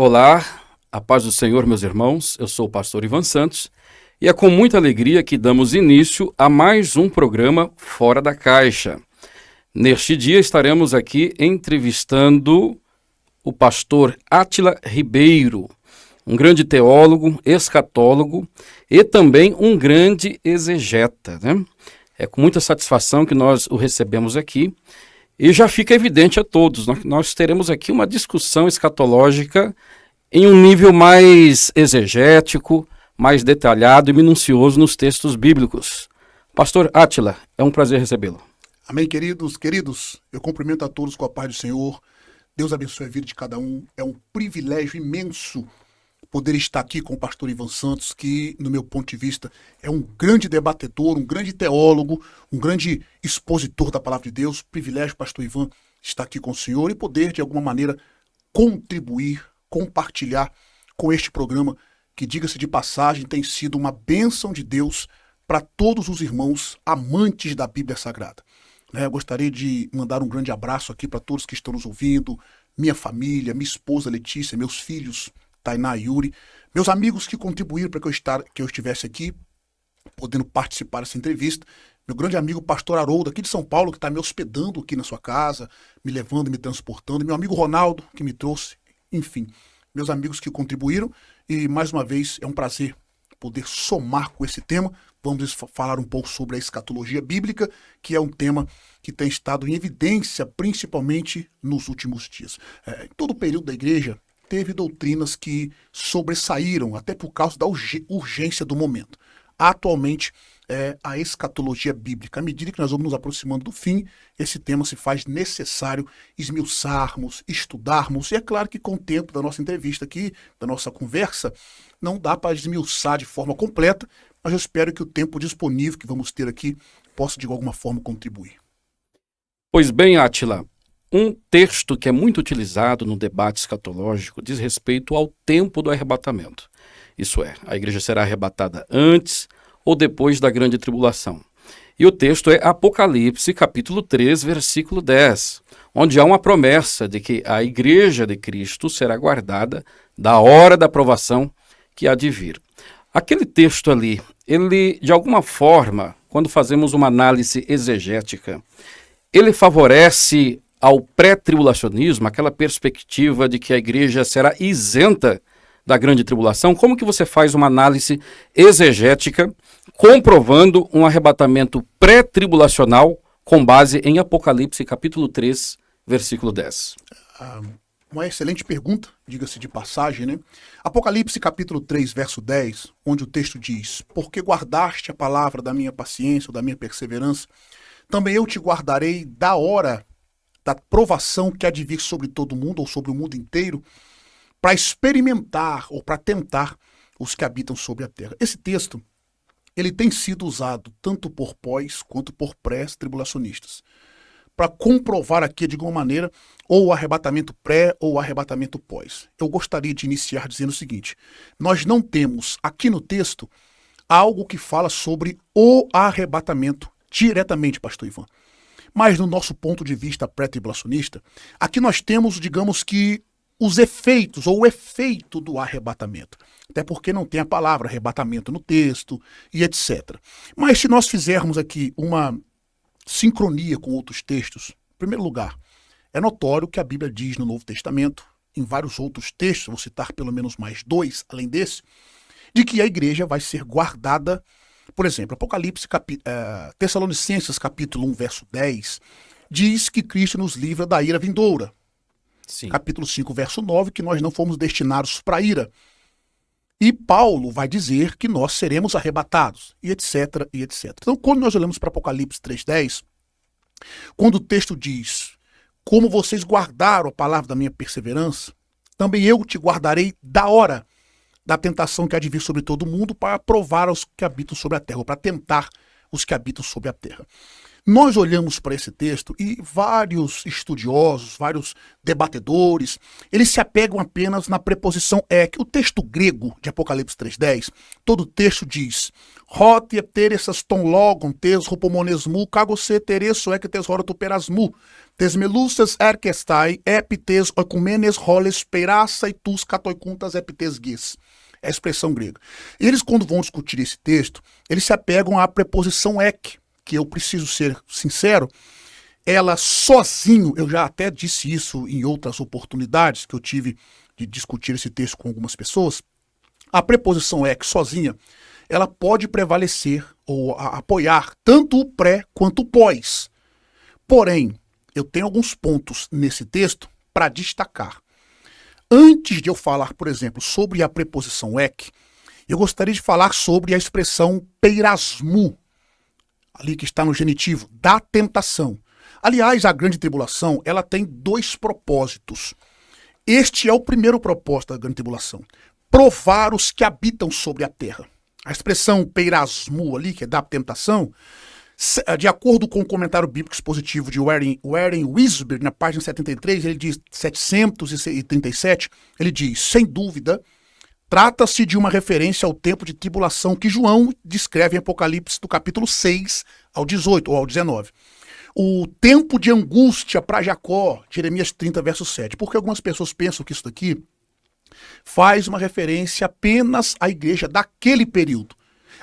Olá, a paz do Senhor, meus irmãos. Eu sou o pastor Ivan Santos e é com muita alegria que damos início a mais um programa Fora da Caixa. Neste dia estaremos aqui entrevistando o pastor Átila Ribeiro, um grande teólogo, escatólogo e também um grande exegeta, né? É com muita satisfação que nós o recebemos aqui e já fica evidente a todos, nós teremos aqui uma discussão escatológica em um nível mais exegético, mais detalhado e minucioso nos textos bíblicos. Pastor Átila, é um prazer recebê-lo. Amém, queridos, eu cumprimento a todos com a paz do Senhor. Deus abençoe a vida de cada um. É um privilégio imenso poder estar aqui com o pastor Ivan Santos, que, no meu ponto de vista, é um grande debatedor, um grande teólogo, um grande expositor da palavra de Deus. Privilégio, pastor Ivan, estar aqui com o senhor e poder, de alguma maneira, contribuir, compartilhar com este programa, que, diga-se de passagem, tem sido uma bênção de Deus para todos os irmãos amantes da Bíblia Sagrada. Eu gostaria de mandar um grande abraço aqui para todos que estão nos ouvindo, minha família, minha esposa Letícia, meus filhos, Tainá e Yuri, meus amigos que contribuíram para que eu estivesse aqui, podendo participar dessa entrevista, meu grande amigo pastor Haroldo, aqui de São Paulo, que está me hospedando aqui na sua casa, me levando, me transportando, meu amigo Ronaldo, que me trouxe, enfim, meus amigos que contribuíram, e mais uma vez é um prazer poder somar com esse tema. Vamos falar um pouco sobre a escatologia bíblica, que é um tema que tem estado em evidência, principalmente nos últimos dias. Em todo o período da igreja, teve doutrinas que sobressaíram, até por causa da urgência do momento. Atualmente, a escatologia bíblica. À medida que nós vamos nos aproximando do fim, esse tema se faz necessário esmiuçarmos, estudarmos, e é claro que com o tempo da nossa entrevista aqui, da nossa conversa, não dá para esmiuçar de forma completa, mas eu espero que o tempo disponível que vamos ter aqui possa de alguma forma contribuir. Pois bem, Átila, um texto que é muito utilizado no debate escatológico diz respeito ao tempo do arrebatamento. Isso é, a igreja será arrebatada antes ou depois da grande tribulação. E o texto é Apocalipse, capítulo 3, versículo 10, onde há uma promessa de que a igreja de Cristo será guardada da hora da provação que há de vir. Aquele texto ali, ele, de alguma forma, quando fazemos uma análise exegética, ele favorece ao pré-tribulacionismo, aquela perspectiva de que a igreja será isenta da grande tribulação. Como que você faz uma análise exegética comprovando um arrebatamento pré-tribulacional com base em Apocalipse capítulo 3, versículo 10? Uma excelente pergunta, diga-se de passagem, né? Apocalipse capítulo 3, verso 10, onde o texto diz: porque guardaste a palavra da minha paciência ou da minha perseverança, também eu te guardarei da hora da provação que há de vir sobre todo mundo ou sobre o mundo inteiro, para experimentar ou para tentar os que habitam sobre a terra. Esse texto, ele tem sido usado tanto por pós quanto por pré-tribulacionistas, para comprovar aqui, de alguma maneira, ou o arrebatamento pré ou o arrebatamento pós. Eu gostaria de iniciar dizendo o seguinte: nós não temos aqui no texto algo que fala sobre o arrebatamento diretamente, pastor Ivan. Mas no nosso ponto de vista pré-tribulacionista, aqui nós temos, digamos que, os efeitos ou o efeito do arrebatamento. Até porque não tem a palavra arrebatamento no texto e etc. Mas se nós fizermos aqui uma sincronia com outros textos, em primeiro lugar, é notório que a Bíblia diz no Novo Testamento, em vários outros textos, vou citar pelo menos mais 2, além desse, de que a igreja vai ser guardada. Por exemplo, Apocalipse, Tessalonicenses capítulo 1, verso 10, diz que Cristo nos livra da ira vindoura. Sim. Capítulo 5, verso 9, que nós não fomos destinados para a ira. E Paulo vai dizer que nós seremos arrebatados, e etc, e etc. Então, quando nós olhamos para Apocalipse 3,10, quando o texto diz: como vocês guardaram a palavra da minha perseverança, também eu te guardarei da hora da tentação que há de vir sobre todo mundo, para provar os que habitam sobre a terra, ou para tentar os que habitam sobre a terra. Nós olhamos para esse texto e vários estudiosos, vários debatedores, eles se apegam apenas na preposição ek. O texto grego de Apocalipse 3:10, todo o texto diz: Hot epteresas ton logon tes ropomonesmu kagose tereso ek tes hora tu perasmu tes melusas erkestai epites oikumenes roles peirassa e tus katoikuntas epites gis. É a expressão grega. E eles, quando vão discutir esse texto, eles se apegam à preposição ek, que eu preciso ser sincero, ela sozinho, eu já até disse isso em outras oportunidades que eu tive de discutir esse texto com algumas pessoas, a preposição ek sozinha, ela pode prevalecer ou apoiar tanto o pré quanto o pós. Porém, eu tenho alguns pontos nesse texto para destacar. Antes de eu falar, por exemplo, sobre a preposição ek, eu gostaria de falar sobre a expressão peirasmu, ali que está no genitivo, da tentação. Aliás, a grande tribulação, ela tem dois propósitos. Este é o primeiro propósito da grande tribulação: provar os que habitam sobre a terra. A expressão peirasmu ali, que é da tentação, de acordo com o comentário bíblico expositivo de Warren Wiersbe, na página 73, ele diz, 737, ele diz: sem dúvida, trata-se de uma referência ao tempo de tribulação que João descreve em Apocalipse do capítulo 6 ao 18 ou ao 19. O tempo de angústia para Jacó, Jeremias 30, verso 7. Porque algumas pessoas pensam que isso daqui faz uma referência apenas à igreja daquele período.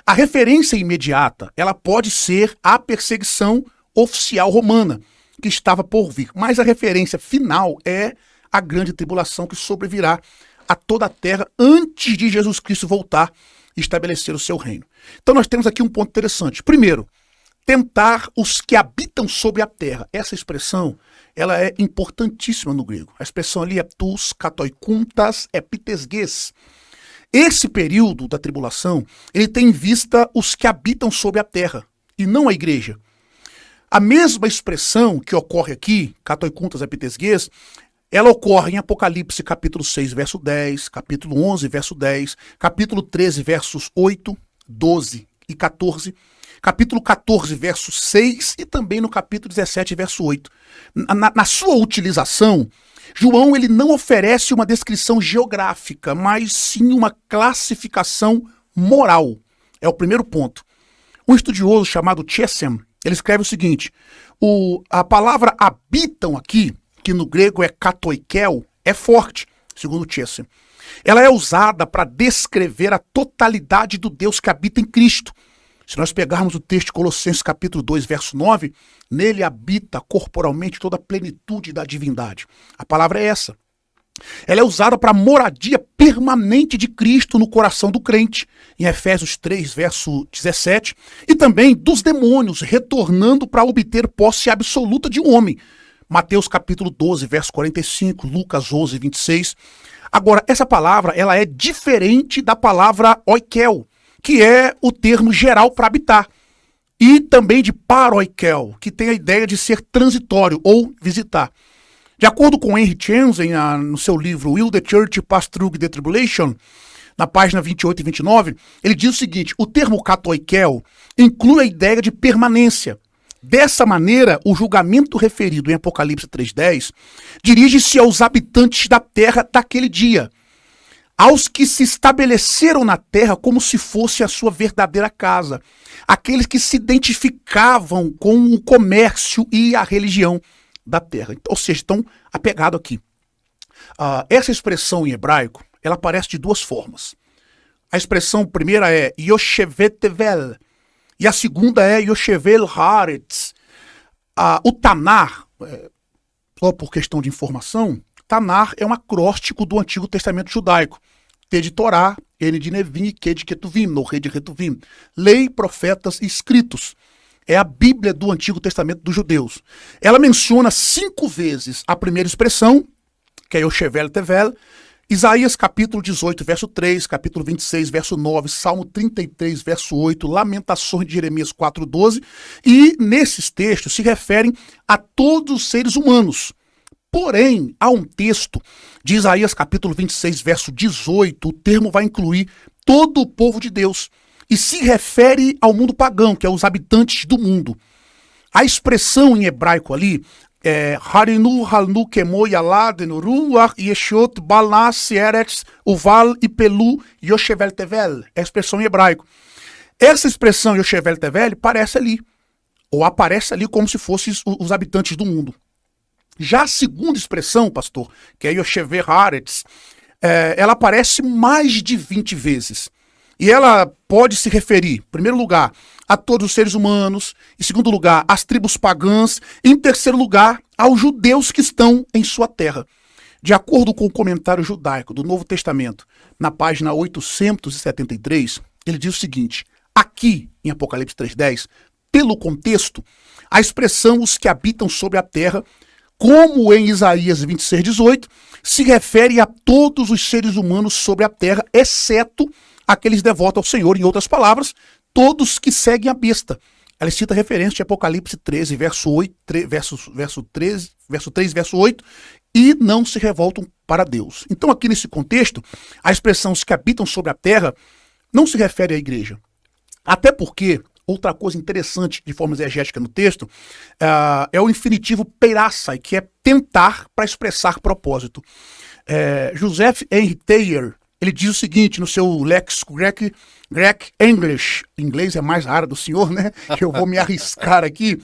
A referência imediata, ela pode ser a perseguição oficial romana, que estava por vir. Mas a referência final é a grande tribulação que sobrevirá a toda a terra antes de Jesus Cristo voltar e estabelecer o seu reino. Então nós temos aqui um ponto interessante. Primeiro, tentar os que habitam sobre a terra. Essa expressão, ela é importantíssima no grego. A expressão ali é tus katoikuntas epitesges. Esse período da tribulação, ele tem em vista os que habitam sobre a terra, e não a igreja. A mesma expressão que ocorre aqui, katoikuntas epitesges, ela ocorre em Apocalipse capítulo 6, verso 10, capítulo 11, verso 10, capítulo 13, versos 8, 12 e 14, capítulo 14, verso 6 e também no capítulo 17, verso 8. Na sua utilização, João ele não oferece uma descrição geográfica, mas sim uma classificação moral. É o primeiro ponto. Um estudioso chamado Chesem, ele escreve o seguinte: a palavra habitam aqui, que no grego é katoikel, é forte, segundo Chesem. Ela é usada para descrever a totalidade do Deus que habita em Cristo. Se nós pegarmos o texto de Colossenses capítulo 2, verso 9, nele habita corporalmente toda a plenitude da divindade. A palavra é essa. Ela é usada para a moradia permanente de Cristo no coração do crente, em Efésios 3, verso 17, e também dos demônios, retornando para obter posse absoluta de um homem. Mateus capítulo 12, verso 45, Lucas 11, 26. Agora, essa palavra ela é diferente da palavra oikel, que é o termo geral para habitar, e também de paroikel, que tem a ideia de ser transitório ou visitar. De acordo com Henry Chenzen, no seu livro Will the Church Pass Through the Tribulation, na página 28 e 29, ele diz o seguinte: o termo katoikel inclui a ideia de permanência. Dessa maneira, o julgamento referido em Apocalipse 3:10 dirige-se aos habitantes da terra daquele dia, aos que se estabeleceram na terra como se fosse a sua verdadeira casa, aqueles que se identificavam com o comércio e a religião da terra. Ou seja, estão apegados aqui. Essa expressão em hebraico, ela aparece de duas formas. A expressão primeira é Yoshevetevel, e a segunda é Yoshevel Haaretz. O Tanar, só por questão de informação, Tanar é um acróstico do Antigo Testamento judaico. T de Torá, N de Nevim e Q de Ketuvim, no rei de Ketuvim. Lei, profetas e escritos. É a Bíblia do Antigo Testamento dos judeus. Ela menciona 5 vezes a primeira expressão, que é Yoshevel Tevel, Isaías capítulo 18, verso 3, capítulo 26, verso 9, Salmo 33, verso 8, Lamentações de Jeremias 4, 12, e nesses textos se referem a todos os seres humanos. Porém, há um texto de Isaías capítulo 26, verso 18, o termo vai incluir todo o povo de Deus e se refere ao mundo pagão, que é os habitantes do mundo. A expressão em hebraico ali é Harinu halnu kemo yaladenu ruach yeshot balas eretz uval ipelu yoshevel tevel. É a expressão em hebraico. Essa expressão yoshevel tevel parece ali, ou aparece ali como se fossem os habitantes do mundo. Já a segunda expressão, pastor, que é Yoshever Haaretz, ela aparece mais de 20 vezes. E ela pode se referir, em primeiro lugar, a todos os seres humanos, em segundo lugar, às tribos pagãs, e em terceiro lugar, aos judeus que estão em sua terra. De acordo com o comentário judaico do Novo Testamento, na página 873, ele diz o seguinte: aqui, em Apocalipse 3:10, pelo contexto, a expressão os que habitam sobre a terra, como em Isaías 26:18, se refere a todos os seres humanos sobre a terra, exceto aqueles devotos ao Senhor, em outras palavras, todos que seguem a besta. Ela cita referência de Apocalipse 13, verso 3, verso 8, e não se revoltam para Deus. Então, aqui nesse contexto, a expressão os que habitam sobre a terra não se refere à igreja. Até porque, outra coisa interessante de forma exegética no texto, é o infinitivo peirassai, que é tentar para expressar propósito. Joseph Henry Thayer, ele diz o seguinte no seu léxico Greek English, inglês é mais raro do senhor, né? Eu vou me arriscar aqui.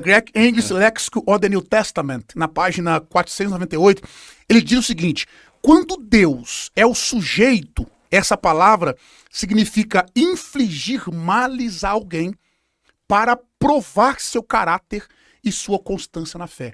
Greek English Léxico of the New Testament, na página 498, ele diz o seguinte: quando Deus é o sujeito, essa palavra significa infligir males a alguém para provar seu caráter e sua constância na fé.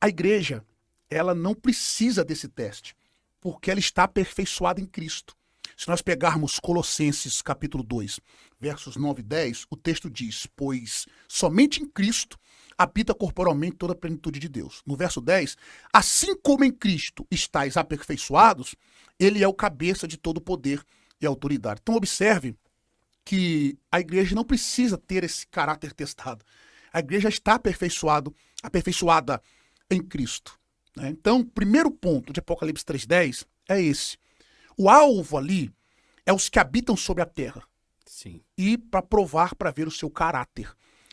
A igreja, ela não precisa desse teste, porque ela está aperfeiçoada em Cristo. Se nós pegarmos Colossenses capítulo 2, versos 9 e 10, o texto diz: pois somente em Cristo habita corporalmente toda a plenitude de Deus. No verso 10, assim como em Cristo estáis aperfeiçoados, ele é o cabeça de todo poder e autoridade. Então observe que a igreja não precisa ter esse caráter testado. A igreja está aperfeiçoada em Cristo. Então, o primeiro ponto de Apocalipse 3:10 é esse. O alvo ali é os que habitam sobre a terra. Sim. E para provar, para ver o seu caráter.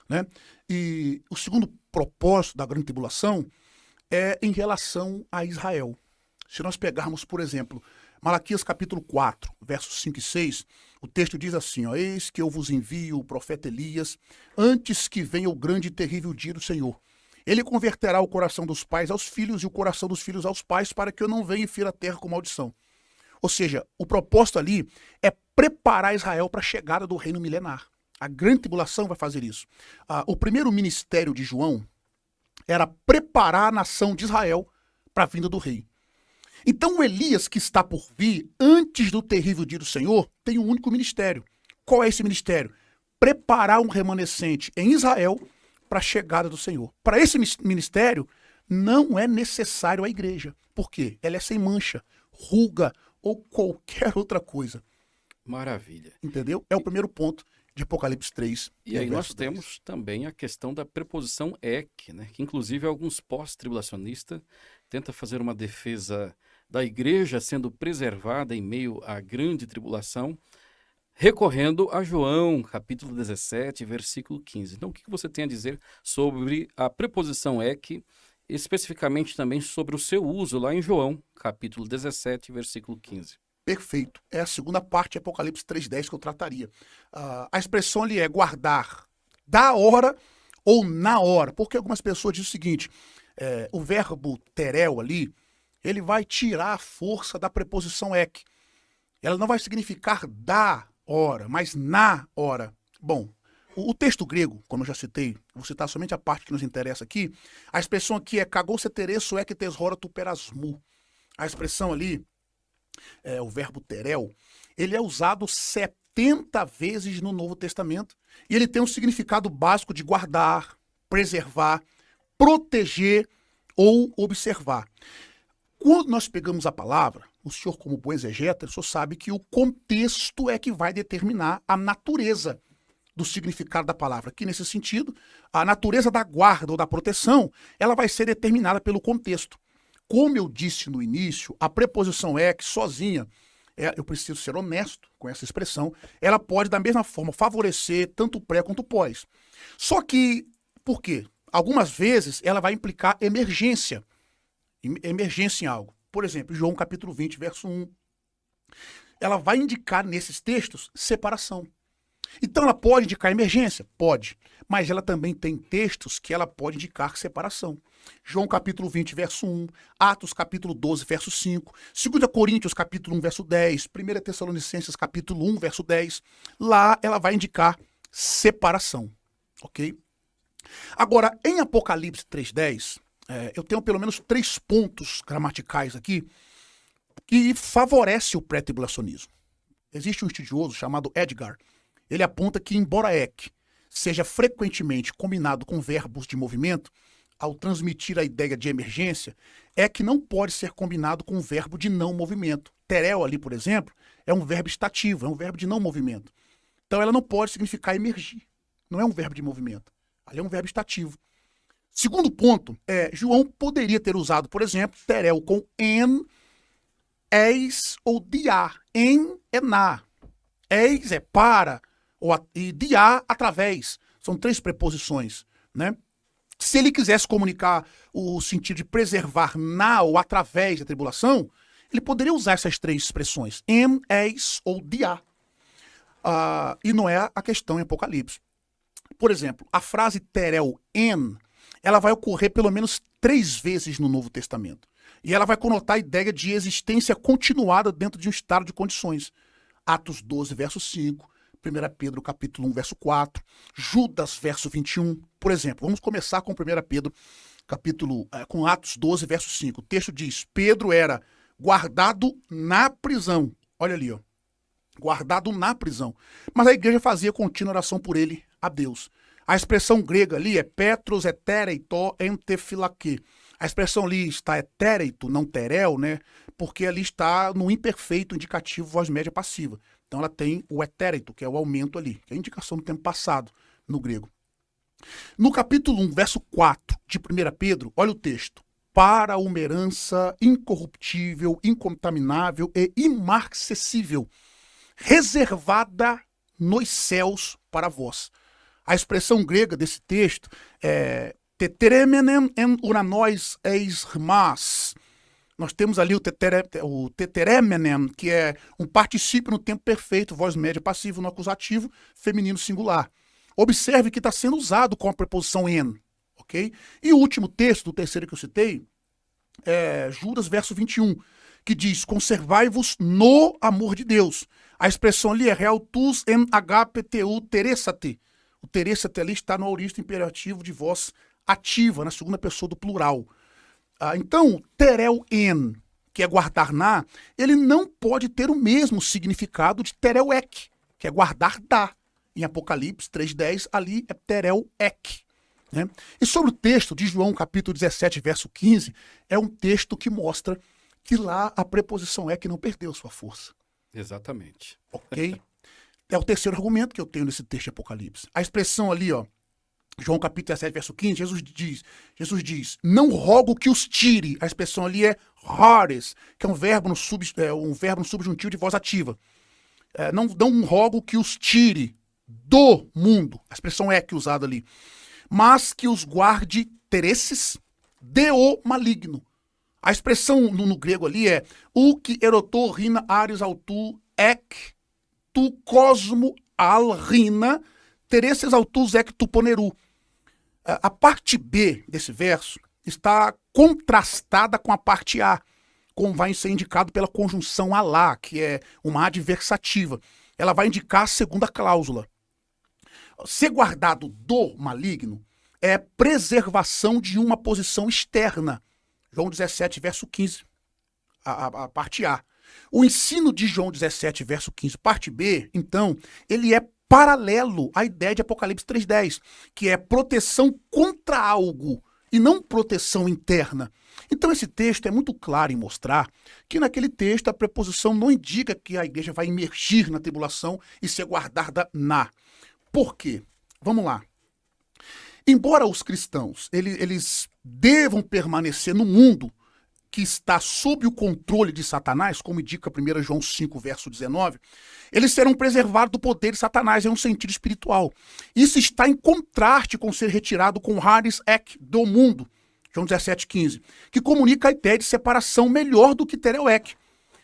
Né? E o segundo propósito da grande tribulação é em relação a Israel. Se nós pegarmos, por exemplo, Malaquias capítulo 4, versos 5 e 6, o texto diz assim: ó, eis que eu vos envio o profeta Elias, antes que venha o grande e terrível dia do Senhor. Ele converterá o coração dos pais aos filhos e o coração dos filhos aos pais, para que eu não venha e fira a terra com maldição. Ou seja, o propósito ali é preparar Israel para a chegada do reino milenar. A grande tribulação vai fazer isso. O primeiro ministério de João era preparar a nação de Israel para a vinda do rei. Então o Elias que está por vir, antes do terrível dia do Senhor, tem um único ministério. Qual é esse ministério? Preparar um remanescente em Israel para a chegada do Senhor. Para esse ministério, não é necessário a igreja. Por quê? Ela é sem mancha, ruga ou qualquer outra coisa. Maravilha. Entendeu? É o primeiro ponto de Apocalipse 3. E aí nós temos também a questão da preposição ek, né? Que inclusive alguns pós-tribulacionistas tentam fazer uma defesa da igreja sendo preservada em meio à grande tribulação, recorrendo a João, capítulo 17, versículo 15. Então, o que você tem a dizer sobre a preposição ek, especificamente também sobre o seu uso lá em João, capítulo 17, versículo 15? Perfeito. É a segunda parte de Apocalipse 3:10 que eu trataria. A expressão ali é guardar da hora ou na hora. Porque algumas pessoas dizem o seguinte, o verbo terel ali, ele vai tirar a força da preposição ek. Ela não vai significar da hora, mas na hora. Bom, o texto grego, como eu já citei, vou citar somente a parte que nos interessa aqui, a expressão aqui é kagou tereso ek tes hora tu perasmu. A expressão ali, o verbo terel, ele é usado 70 vezes no Novo Testamento e ele tem um significado básico de guardar, preservar, proteger ou observar. Quando nós pegamos a palavra, o senhor como bom exegeta, o senhor sabe que o contexto é que vai determinar a natureza do significado da palavra. Aqui, nesse sentido, a natureza da guarda ou da proteção, ela vai ser determinada pelo contexto. Como eu disse no início, a preposição ek sozinha, eu preciso ser honesto com essa expressão, ela pode da mesma forma favorecer tanto o pré quanto o pós. Só que Por quê? Algumas vezes ela vai implicar emergência. Emergência em algo. Por exemplo, João capítulo 20, verso 1. Ela vai indicar nesses textos separação. Então ela pode indicar emergência? Pode. Mas ela também tem textos que ela pode indicar separação. João capítulo 20, verso 1, Atos capítulo 12, verso 5, 2 Coríntios capítulo 1, verso 10, 1 Tessalonicenses capítulo 1, verso 10. Lá ela vai indicar separação, ok? Agora, em Apocalipse 3:10, eu tenho pelo menos 3 pontos gramaticais aqui que favorecem o pré-tribulacionismo. Existe um estudioso chamado Edgar. Ele aponta que, embora ek seja frequentemente combinado com verbos de movimento, ao transmitir a ideia de emergência, ek não pode ser combinado com o verbo de não movimento. Terel ali, por exemplo, é um verbo estativo, é um verbo de não movimento. Então ela não pode significar emergir. Não é um verbo de movimento. Ali é um verbo estativo. Segundo ponto, João poderia ter usado, por exemplo, terel com en, eis ou dia. En é na. Eis é para, e dia através. São 3 preposições, né? Se ele quisesse comunicar o sentido de preservar na ou através da tribulação, ele poderia usar essas 3 expressões, em, eis ou dia. E não é a questão em Apocalipse. Por exemplo, a frase terel en, ela vai ocorrer pelo menos 3 vezes no Novo Testamento. E ela vai conotar a ideia de existência continuada dentro de um estado de condições. Atos 12, verso 5, 1 Pedro capítulo 1, verso 4, Judas, verso 21. Por exemplo, vamos começar com 1 Pedro, com Atos 12, verso 5. O texto diz, Pedro era guardado na prisão. Olha ali, ó. Guardado na prisão. Mas a igreja fazia contínua oração por ele a Deus. A expressão grega ali é Petros etereito entefilake. A expressão ali está etereito, não terel, né? Porque ali está no imperfeito indicativo voz média passiva. Então ela tem o etéreito, que é o aumento ali, que é a indicação do tempo passado no grego. No capítulo 1, verso 4 de 1 Pedro, olha o texto. Para uma herança incorruptível, incontaminável e imarcessível, reservada nos céus para vós. A expressão grega desse texto é teteremenem en uranois eis rmas. Nós temos ali o teteremenem, que é um particípio no tempo perfeito, voz média passivo no acusativo, feminino singular. Observe que está sendo usado com a preposição en, ok? E o último texto, o terceiro que eu citei, é Judas, verso 21, que diz, conservai-vos no amor de Deus. A expressão ali é realtus en agaptu teressate. O teressate ali está no aorista imperativo de voz ativa, na segunda pessoa do plural. Então, terel en, que é guardar na, ele não pode ter o mesmo significado de terel ek, que é guardar da. Em Apocalipse 3:10, ali é terel ek. Né? E sobre o texto de João, capítulo 17, verso 15, é um texto que mostra que lá a preposição ek não perdeu sua força. Exatamente. Ok? É o terceiro argumento que eu tenho nesse texto de Apocalipse. A expressão ali, ó, João capítulo 17, verso 15, Jesus diz, não rogo que os tire. A expressão ali é hares, que é um verbo no subjuntivo de voz ativa. Não rogo que os tire do mundo. A expressão é que usada ali. Mas que os guarde teresses de o maligno. A expressão no grego ali é o que erotou rina ares autu ek tu cosmo al rina teresses autus ek tu poneru. A parte B desse verso está contrastada com a parte A, como vai ser indicado pela conjunção alá, que é uma adversativa. Ela vai indicar a segunda cláusula. Ser guardado do maligno é preservação de uma posição externa. João 17, verso 15, a parte A. O ensino de João 17, verso 15, parte B, então, ele é paralelo à ideia de Apocalipse 3:10, que é proteção contra algo e não proteção interna. Então esse texto é muito claro em mostrar que naquele texto a preposição não indica que a igreja vai emergir na tribulação e ser guardada na. Por quê? Vamos lá. Embora os cristãos eles devam permanecer no mundo, que está sob o controle de Satanás, como indica 1 João 5, verso 19, eles serão preservados do poder de Satanás em um sentido espiritual. Isso está em contraste com ser retirado com Hades Ek do mundo, João 17, 15, que comunica a ideia de separação melhor do que Tereuek.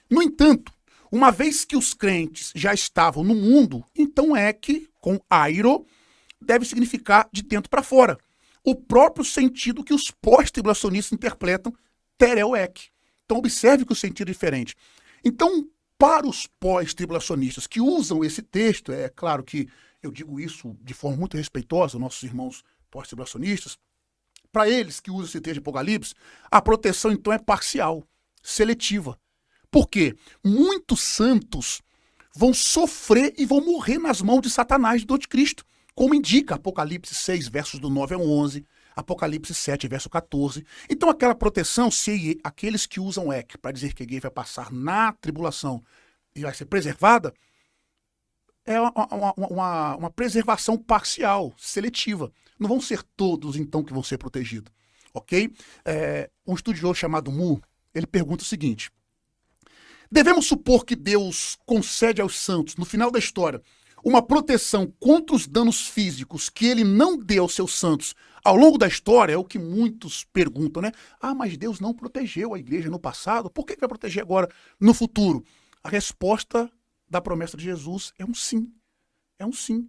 No entanto, uma vez que os crentes já estavam no mundo, então Ek, com airo, deve significar de dentro para fora. O próprio sentido que os pós-tribulacionistas interpretam Tereuek. Então observe que o sentido é diferente. Então, para os pós-tribulacionistas que usam esse texto, é claro que eu digo isso de forma muito respeitosa, nossos irmãos pós-tribulacionistas, para eles que usam esse texto de Apocalipse, a proteção então é parcial, seletiva. Por quê? Muitos santos vão sofrer e vão morrer nas mãos de Satanás e do anticristo, como indica Apocalipse 6, versos do 9 ao 11, Apocalipse 7, verso 14. Então aquela proteção, se aqueles que usam Ek para dizer que a igreja vai passar na tribulação e vai ser preservada, é uma preservação parcial, seletiva. Não vão ser todos, então, que vão ser protegidos. Ok? Um estudioso chamado Mu, ele pergunta o seguinte: devemos supor que Deus concede aos santos, no final da história, uma proteção contra os danos físicos que ele não deu aos seus santos ao longo da história? É o que muitos perguntam, né? Ah, mas Deus não protegeu a igreja no passado, por que vai proteger agora no futuro? A resposta da promessa de Jesus é um sim. É um sim.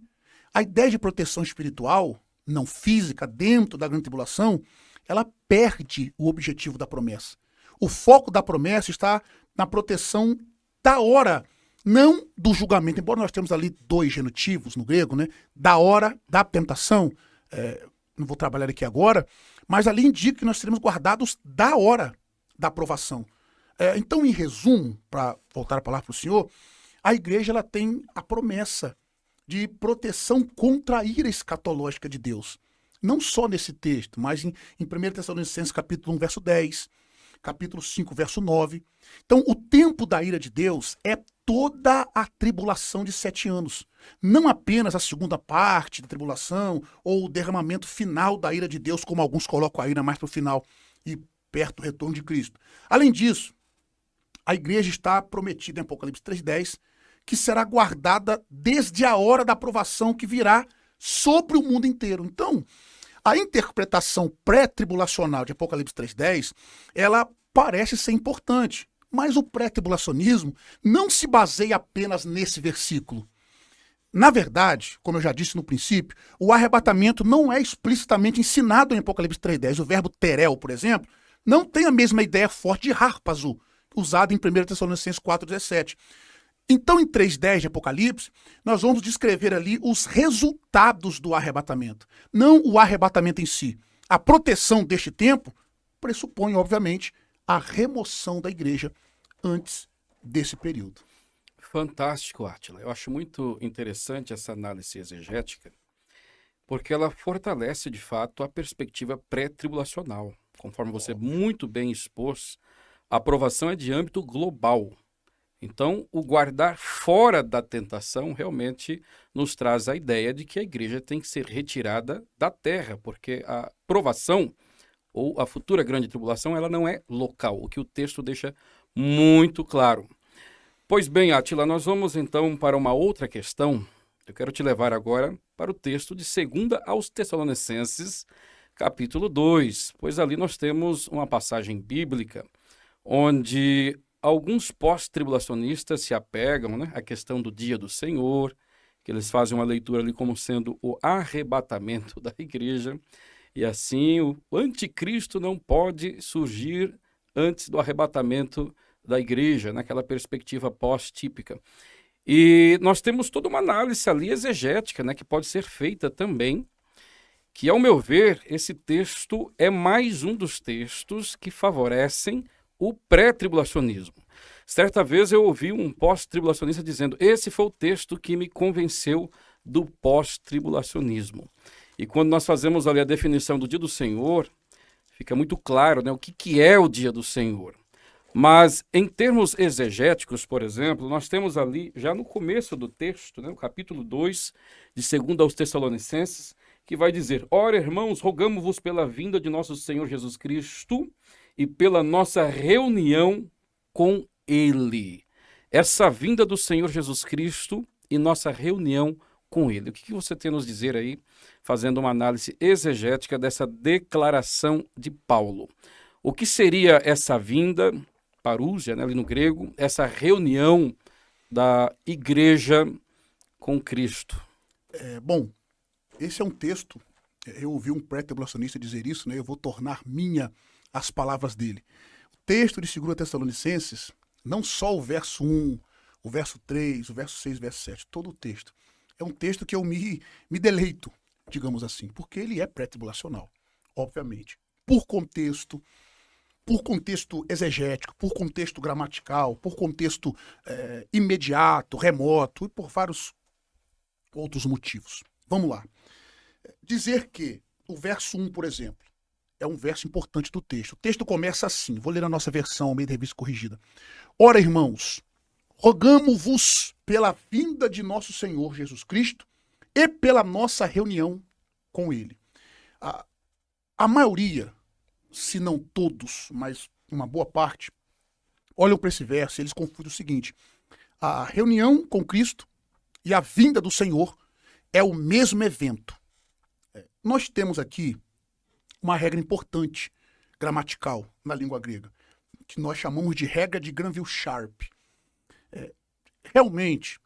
A ideia de proteção espiritual, não física, dentro da grande tribulação, ela perde o objetivo da promessa. O foco da promessa está na proteção da hora, não do julgamento. Embora nós temos ali dois genitivos no grego, né? Da hora da tentação, não vou trabalhar aqui agora, mas ali indica que nós seremos guardados da hora da aprovação. Então, em resumo, para voltar a palavra para o senhor, a igreja ela tem a promessa de proteção contra a ira escatológica de Deus. Não só nesse texto, mas em 1 Tessalonicenses capítulo 1, verso 10, capítulo 5, verso 9. Então, o tempo da ira de Deus é toda a tribulação de 7 anos. Não apenas a segunda parte da tribulação ou o derramamento final da ira de Deus, como alguns colocam a ira mais para o final e perto do retorno de Cristo. Além disso, a igreja está prometida em Apocalipse 3:10 que será guardada desde a hora da aprovação que virá sobre o mundo inteiro. Então, a interpretação pré-tribulacional de Apocalipse 3:10, ela parece ser importante, mas o pré-tribulacionismo não se baseia apenas nesse versículo. Na verdade, como eu já disse no princípio, o arrebatamento não é explicitamente ensinado em Apocalipse 3:10. O verbo terel, por exemplo, não tem a mesma ideia forte de harpazo, usada em 1 Tessalonicenses 4:17. Então, em 3:10 de Apocalipse, nós vamos descrever ali os resultados do arrebatamento, não o arrebatamento em si. A proteção deste tempo pressupõe, obviamente, a remoção da igreja antes desse período. Fantástico, Átila. Eu acho muito interessante essa análise exegética, porque ela fortalece, de fato, a perspectiva pré-tribulacional. Conforme você muito bem expôs, a aprovação é de âmbito global. Então, o guardar fora da tentação realmente nos traz a ideia de que a igreja tem que ser retirada da terra, porque a provação ou a futura grande tribulação, ela não é local, o que o texto deixa muito claro. Pois bem, Átila, nós vamos então para uma outra questão. Eu quero te levar agora para o texto de 2 aos Tessalonicenses, capítulo 2, pois ali nós temos uma passagem bíblica onde alguns pós-tribulacionistas se apegam, né, à questão do dia do Senhor, que eles fazem uma leitura ali como sendo o arrebatamento da igreja, e assim o anticristo não pode surgir antes do arrebatamento da igreja, naquela perspectiva pós-típica. E nós temos toda uma análise ali exegética, né, que pode ser feita também, que, ao meu ver, esse texto é mais um dos textos que favorecem o pré-tribulacionismo. Certa vez eu ouvi um pós-tribulacionista dizendo: esse foi o texto que me convenceu do pós-tribulacionismo. E quando nós fazemos ali a definição do dia do Senhor, fica muito claro, né, o que é o dia do Senhor. Mas em termos exegéticos, por exemplo, nós temos ali, já no começo do texto, né, o capítulo 2, de 2 aos Tessalonicenses, que vai dizer: ora, irmãos, rogamo-vos pela vinda de nosso Senhor Jesus Cristo e pela nossa reunião com Ele. Essa vinda do Senhor Jesus Cristo e nossa reunião com Ele. O que você tem a nos dizer aí, fazendo uma análise exegética dessa declaração de Paulo? O que seria essa vinda, parúsia, né, ali no grego, essa reunião da igreja com Cristo? Bom, esse é um texto, eu ouvi um pré-tribulacionista dizer isso, né? Eu vou tornar minha as palavras dele. O texto de 2 Tessalonicenses, não só o verso 1, o verso 3, o verso 6, o verso 7, todo o texto. É um texto que eu me deleito, digamos assim, porque ele é pré-tribulacional, obviamente. Por contexto exegético, por contexto gramatical, por contexto imediato, remoto e por vários outros motivos. Vamos lá. Dizer que o verso 1, por exemplo, é um verso importante do texto. O texto começa assim, vou ler na nossa versão, meio de revista corrigida. Ora, irmãos, rogamo-vos pela vinda de nosso Senhor Jesus Cristo e pela nossa reunião com Ele. A maioria, se não todos, mas uma boa parte, olham para esse verso e eles confundem o seguinte: a reunião com Cristo e a vinda do Senhor é o mesmo evento. Nós temos aqui uma regra importante, gramatical, na língua grega, que nós chamamos de regra de Granville-Sharp. Realmente,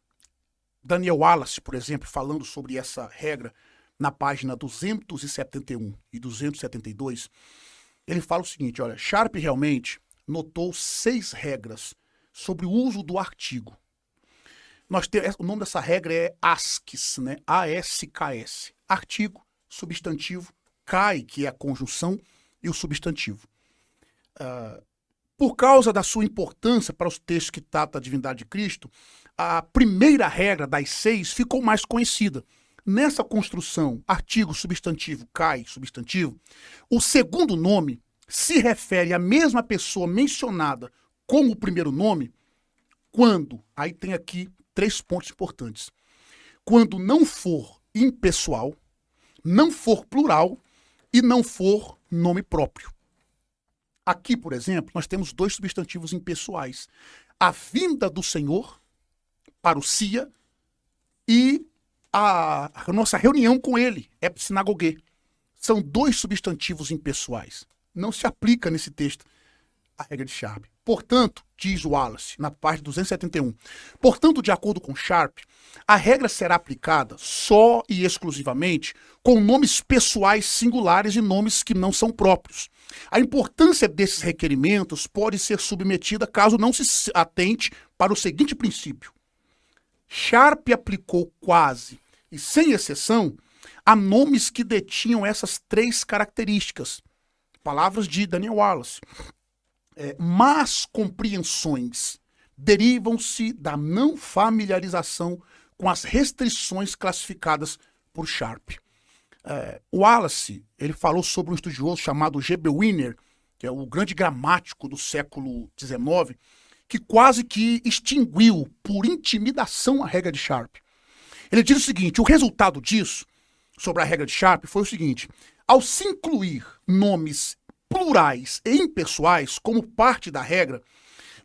Daniel Wallace, por exemplo, falando sobre essa regra na página 271 e 272, ele fala o seguinte, olha, Sharp realmente notou 6 regras sobre o uso do artigo. O nome dessa regra é ASKS, né? A-S-K-S. Artigo, substantivo, kai, que é a conjunção, e o substantivo. Por causa da sua importância para os textos que tratam da divindade de Cristo, a primeira regra das 6 ficou mais conhecida. Nessa construção, artigo, substantivo, kai, substantivo, o segundo nome se refere à mesma pessoa mencionada com o primeiro nome quando, aí tem aqui 3 pontos importantes, quando não for impessoal, não for plural e não for nome próprio. Aqui, por exemplo, nós temos 2 substantivos impessoais. A vinda do Senhor, parousia, e a nossa reunião com ele, epsinagoge. São 2 substantivos impessoais. Não se aplica nesse texto a regra de Sharp. Portanto, diz Wallace, na página 271, portanto, de acordo com Sharp, a regra será aplicada só e exclusivamente com nomes pessoais singulares e nomes que não são próprios. A importância desses requerimentos pode ser submetida caso não se atente para o seguinte princípio. Sharp aplicou quase e sem exceção a nomes que detinham essas 3 características. Palavras de Daniel Wallace. Más compreensões derivam-se da não familiarização com as restrições classificadas por Sharp. Wallace, ele falou sobre um estudioso chamado G.B. Wiener, que é o grande gramático do século XIX, que quase que extinguiu por intimidação a regra de Sharp. Ele diz o seguinte, o resultado disso, sobre a regra de Sharp, foi o seguinte, ao se incluir nomes plurais e impessoais como parte da regra,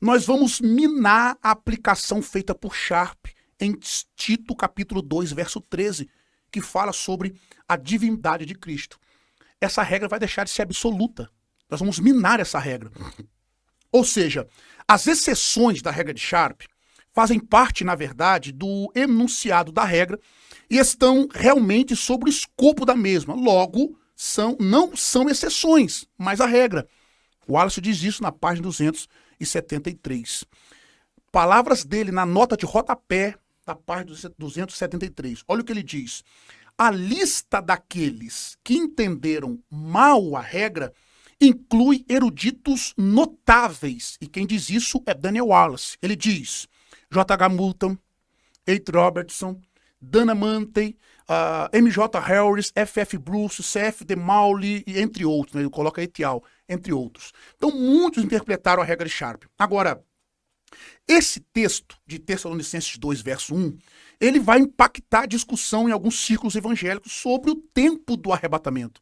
nós vamos minar a aplicação feita por Sharp em Tito capítulo 2, verso 13, que fala sobre a divindade de Cristo. Essa regra vai deixar de ser absoluta. Nós vamos minar essa regra. Ou seja, as exceções da regra de Sharp fazem parte, na verdade, do enunciado da regra e estão realmente sobre o escopo da mesma. Logo, não são exceções, mas a regra. O Wallace diz isso na página 273. Palavras dele na nota de rodapé da página 273. Olha o que ele diz. A lista daqueles que entenderam mal a regra inclui eruditos notáveis. E quem diz isso é Daniel Wallace. Ele diz J.H. Moulton, H. Robertson, Dana Mantei, M.J. Harris, F.F. Bruce, C.F. de Mauli, entre outros. Né? Ele coloca Etial, entre outros. Então, muitos interpretaram a regra de Sharp. Agora, esse texto de Tessalonicenses 2, verso 1, ele vai impactar a discussão em alguns círculos evangélicos sobre o tempo do arrebatamento.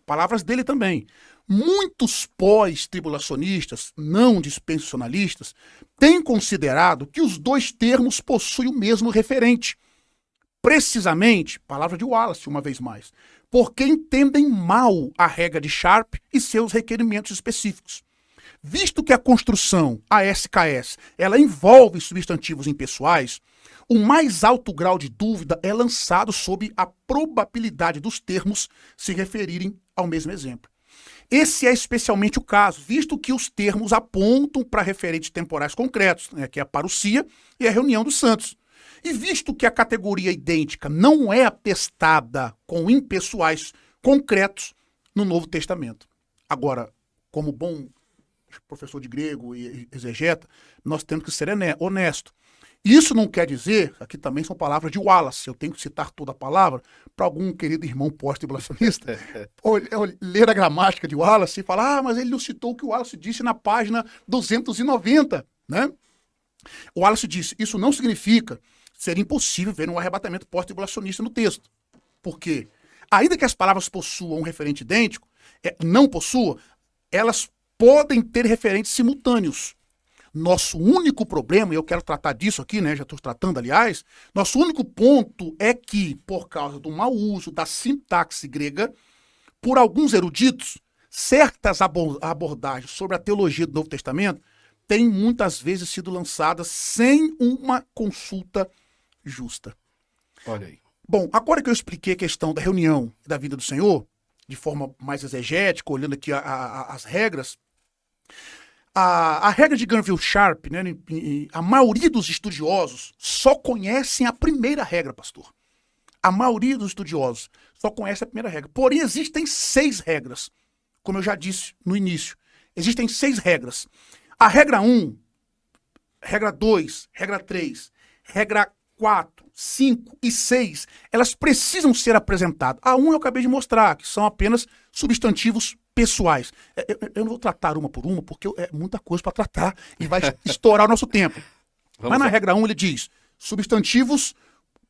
Palavras dele também. muitos pós-tribulacionistas, não dispensacionalistas, têm considerado que os dois termos possuem o mesmo referente. Precisamente, palavra de Wallace, uma vez mais, porque entendem mal a regra de Sharp e seus requerimentos específicos. Visto que a construção, a SKS, ela envolve substantivos impessoais, o mais alto grau de dúvida é lançado sobre a probabilidade dos termos se referirem ao mesmo exemplo. Esse é especialmente o caso, visto que os termos apontam para referentes temporais concretos, né, que é a parousia e a reunião dos santos. E visto que a categoria idêntica não é atestada com impessoais concretos no Novo Testamento. Agora, como bom professor de grego e exegeta, nós temos que ser honesto. Isso não quer dizer, aqui também são palavras de Wallace, eu tenho que citar toda a palavra, para algum querido irmão pós-tribulacionista, ler a gramática de Wallace e falar, mas ele não citou o que o Wallace disse na página 290, né? O Wallace disse, isso não significa ser impossível ver um arrebatamento pós-tribulacionista no texto. Por quê? Ainda que as palavras possuam um referente idêntico, não possuam, elas podem ter referentes simultâneos. Nosso único problema, e eu quero tratar disso aqui, né? Já estou tratando, aliás, nosso único ponto é que, por causa do mau uso da sintaxe grega, por alguns eruditos, certas abordagens sobre a teologia do Novo Testamento têm muitas vezes sido lançadas sem uma consulta justa. Olha aí. Bom, agora que eu expliquei a questão da reunião e da vinda do Senhor, de forma mais exegética, olhando aqui as regras, a regra de Granville-Sharp, né, a maioria dos estudiosos só conhecem a primeira regra, pastor. A maioria dos estudiosos só conhece a primeira regra. Porém, existem 6 regras, como eu já disse no início. Existem 6 regras. A regra 1, regra 2, regra 3, regra 4, 5 e 6, elas precisam ser apresentadas. A 1 eu acabei de mostrar, que são apenas substantivos pessoais. Eu não vou tratar uma por uma, porque é muita coisa para tratar e vai estourar o nosso tempo. Mas na regra 1 ele diz, substantivos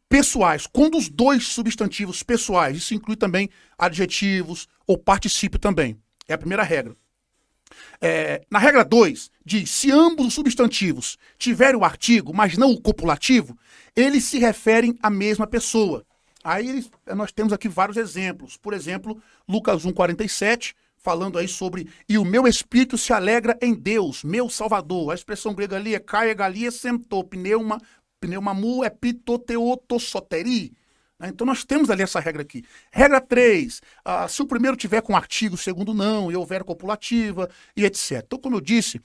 pessoais, quando os 2 substantivos pessoais, isso inclui também adjetivos ou particípio também. É a primeira regra. Na regra 2, diz, se ambos os substantivos tiverem o artigo, mas não o copulativo, eles se referem à mesma pessoa. Aí nós temos aqui vários exemplos. Por exemplo, Lucas 1,47, falando aí sobre, e o meu espírito se alegra em Deus, meu Salvador. A expressão grega ali é kai egalia semto, pneumamu epitoteotosoteri. Então nós temos ali essa regra aqui. Regra 3, se o primeiro tiver com artigo, o segundo não, e houver copulativa, e etc. Então, como eu disse,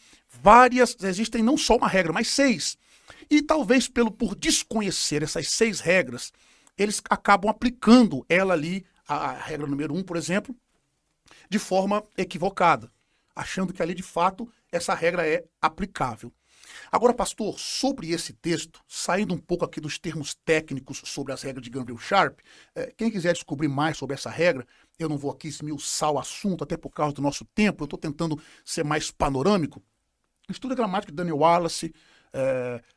existem não só uma regra, mas 6. E talvez por desconhecer essas 6 regras, eles acabam aplicando ela ali, a regra número 1, por exemplo, de forma equivocada, achando que ali, de fato, essa regra é aplicável. Agora, pastor, sobre esse texto, saindo um pouco aqui dos termos técnicos sobre as regras de Granville-Sharp, quem quiser descobrir mais sobre essa regra, eu não vou aqui esmiuçar o assunto, até por causa do nosso tempo, eu estou tentando ser mais panorâmico. Estuda a gramática de Daniel Wallace,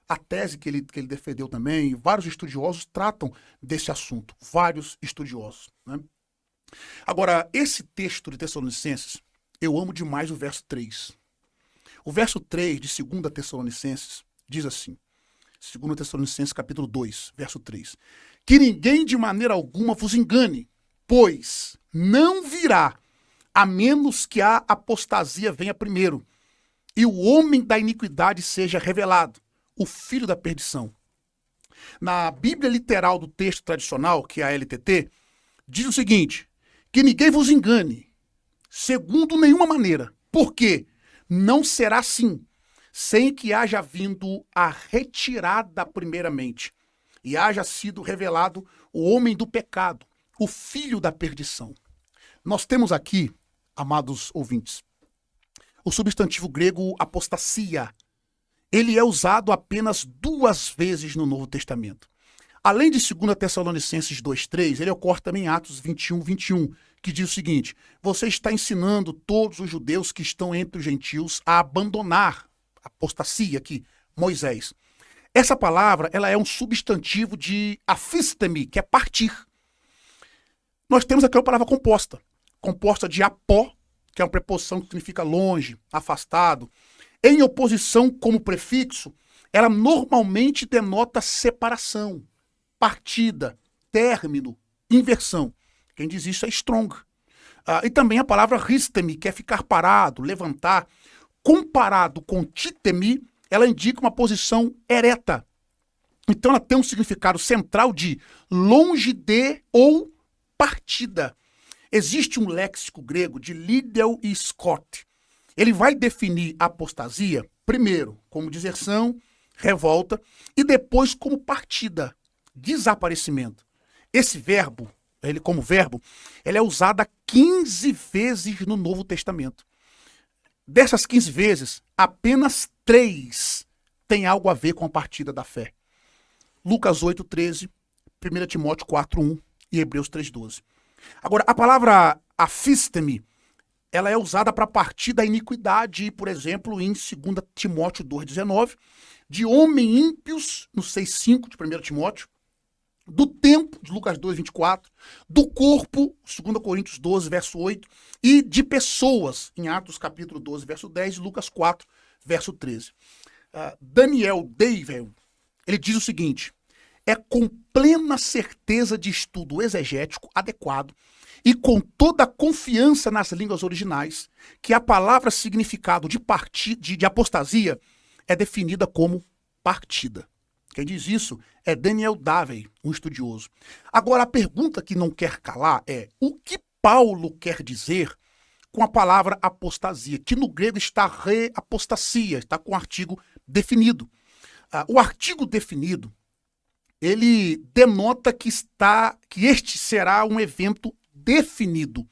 a tese que ele defendeu também, vários estudiosos tratam desse assunto, vários estudiosos, né? Agora, esse texto de Tessalonicenses, eu amo demais o verso 3. O verso 3 de 2 Tessalonicenses diz assim, 2 Tessalonicenses capítulo 2, verso 3, que ninguém de maneira alguma vos engane, pois não virá, a menos que a apostasia venha primeiro, e o homem da iniquidade seja revelado, o filho da perdição. Na Bíblia literal do texto tradicional, que é a LTT, diz o seguinte, que ninguém vos engane, segundo nenhuma maneira. Por quê? Não será assim, sem que haja vindo a retirada primeiramente, e haja sido revelado o homem do pecado, o filho da perdição. Nós temos aqui, amados ouvintes, o substantivo grego apostasia. Ele é usado apenas 2 vezes no Novo Testamento. Além de 2 Tessalonicenses 2,3, ele ocorre também em Atos 21, 21, que diz o seguinte, você está ensinando todos os judeus que estão entre os gentios a abandonar, apostasia aqui, Moisés. Essa palavra, ela é um substantivo de afistemi, que é partir. Nós temos aqui uma palavra composta de apó que é uma preposição que significa longe, afastado, em oposição como prefixo, ela normalmente denota separação, partida, término, inversão. Quem diz isso é Strong. E também a palavra ristemi, que é ficar parado, levantar. Comparado com titemi, ela indica uma posição ereta. Então ela tem um significado central de longe de ou partida. Existe um léxico grego de Liddell e Scott. Ele vai definir a apostasia, primeiro, como deserção, revolta, e depois como partida, desaparecimento. Esse verbo, ele como verbo, ele é usado 15 vezes no Novo Testamento. Dessas 15 vezes, apenas 3 têm algo a ver com a partida da fé. Lucas 8:13, 1 Timóteo 4:1 e Hebreus 3:12. Agora, a palavra afistemi, ela é usada para partir da iniquidade, por exemplo, em 2 Timóteo 2:19, de homem ímpios, no 6:5 de 1 Timóteo, do tempo, de Lucas 2:24, do corpo, 2 Coríntios 12, verso 8, e de pessoas, em Atos capítulo 12, verso 10, e Lucas 4, verso 13. Daniel Dever, ele diz o seguinte: é com plena certeza de estudo exegético adequado e com toda a confiança nas línguas originais que a palavra significado de apostasia é definida como partida. Quem diz isso é Daniel Davey, um estudioso. Agora, a pergunta que não quer calar é: o que Paulo quer dizer com a palavra apostasia, que no grego está reapostasia, está com o artigo definido. O artigo definido, ele denota que este será um evento definido,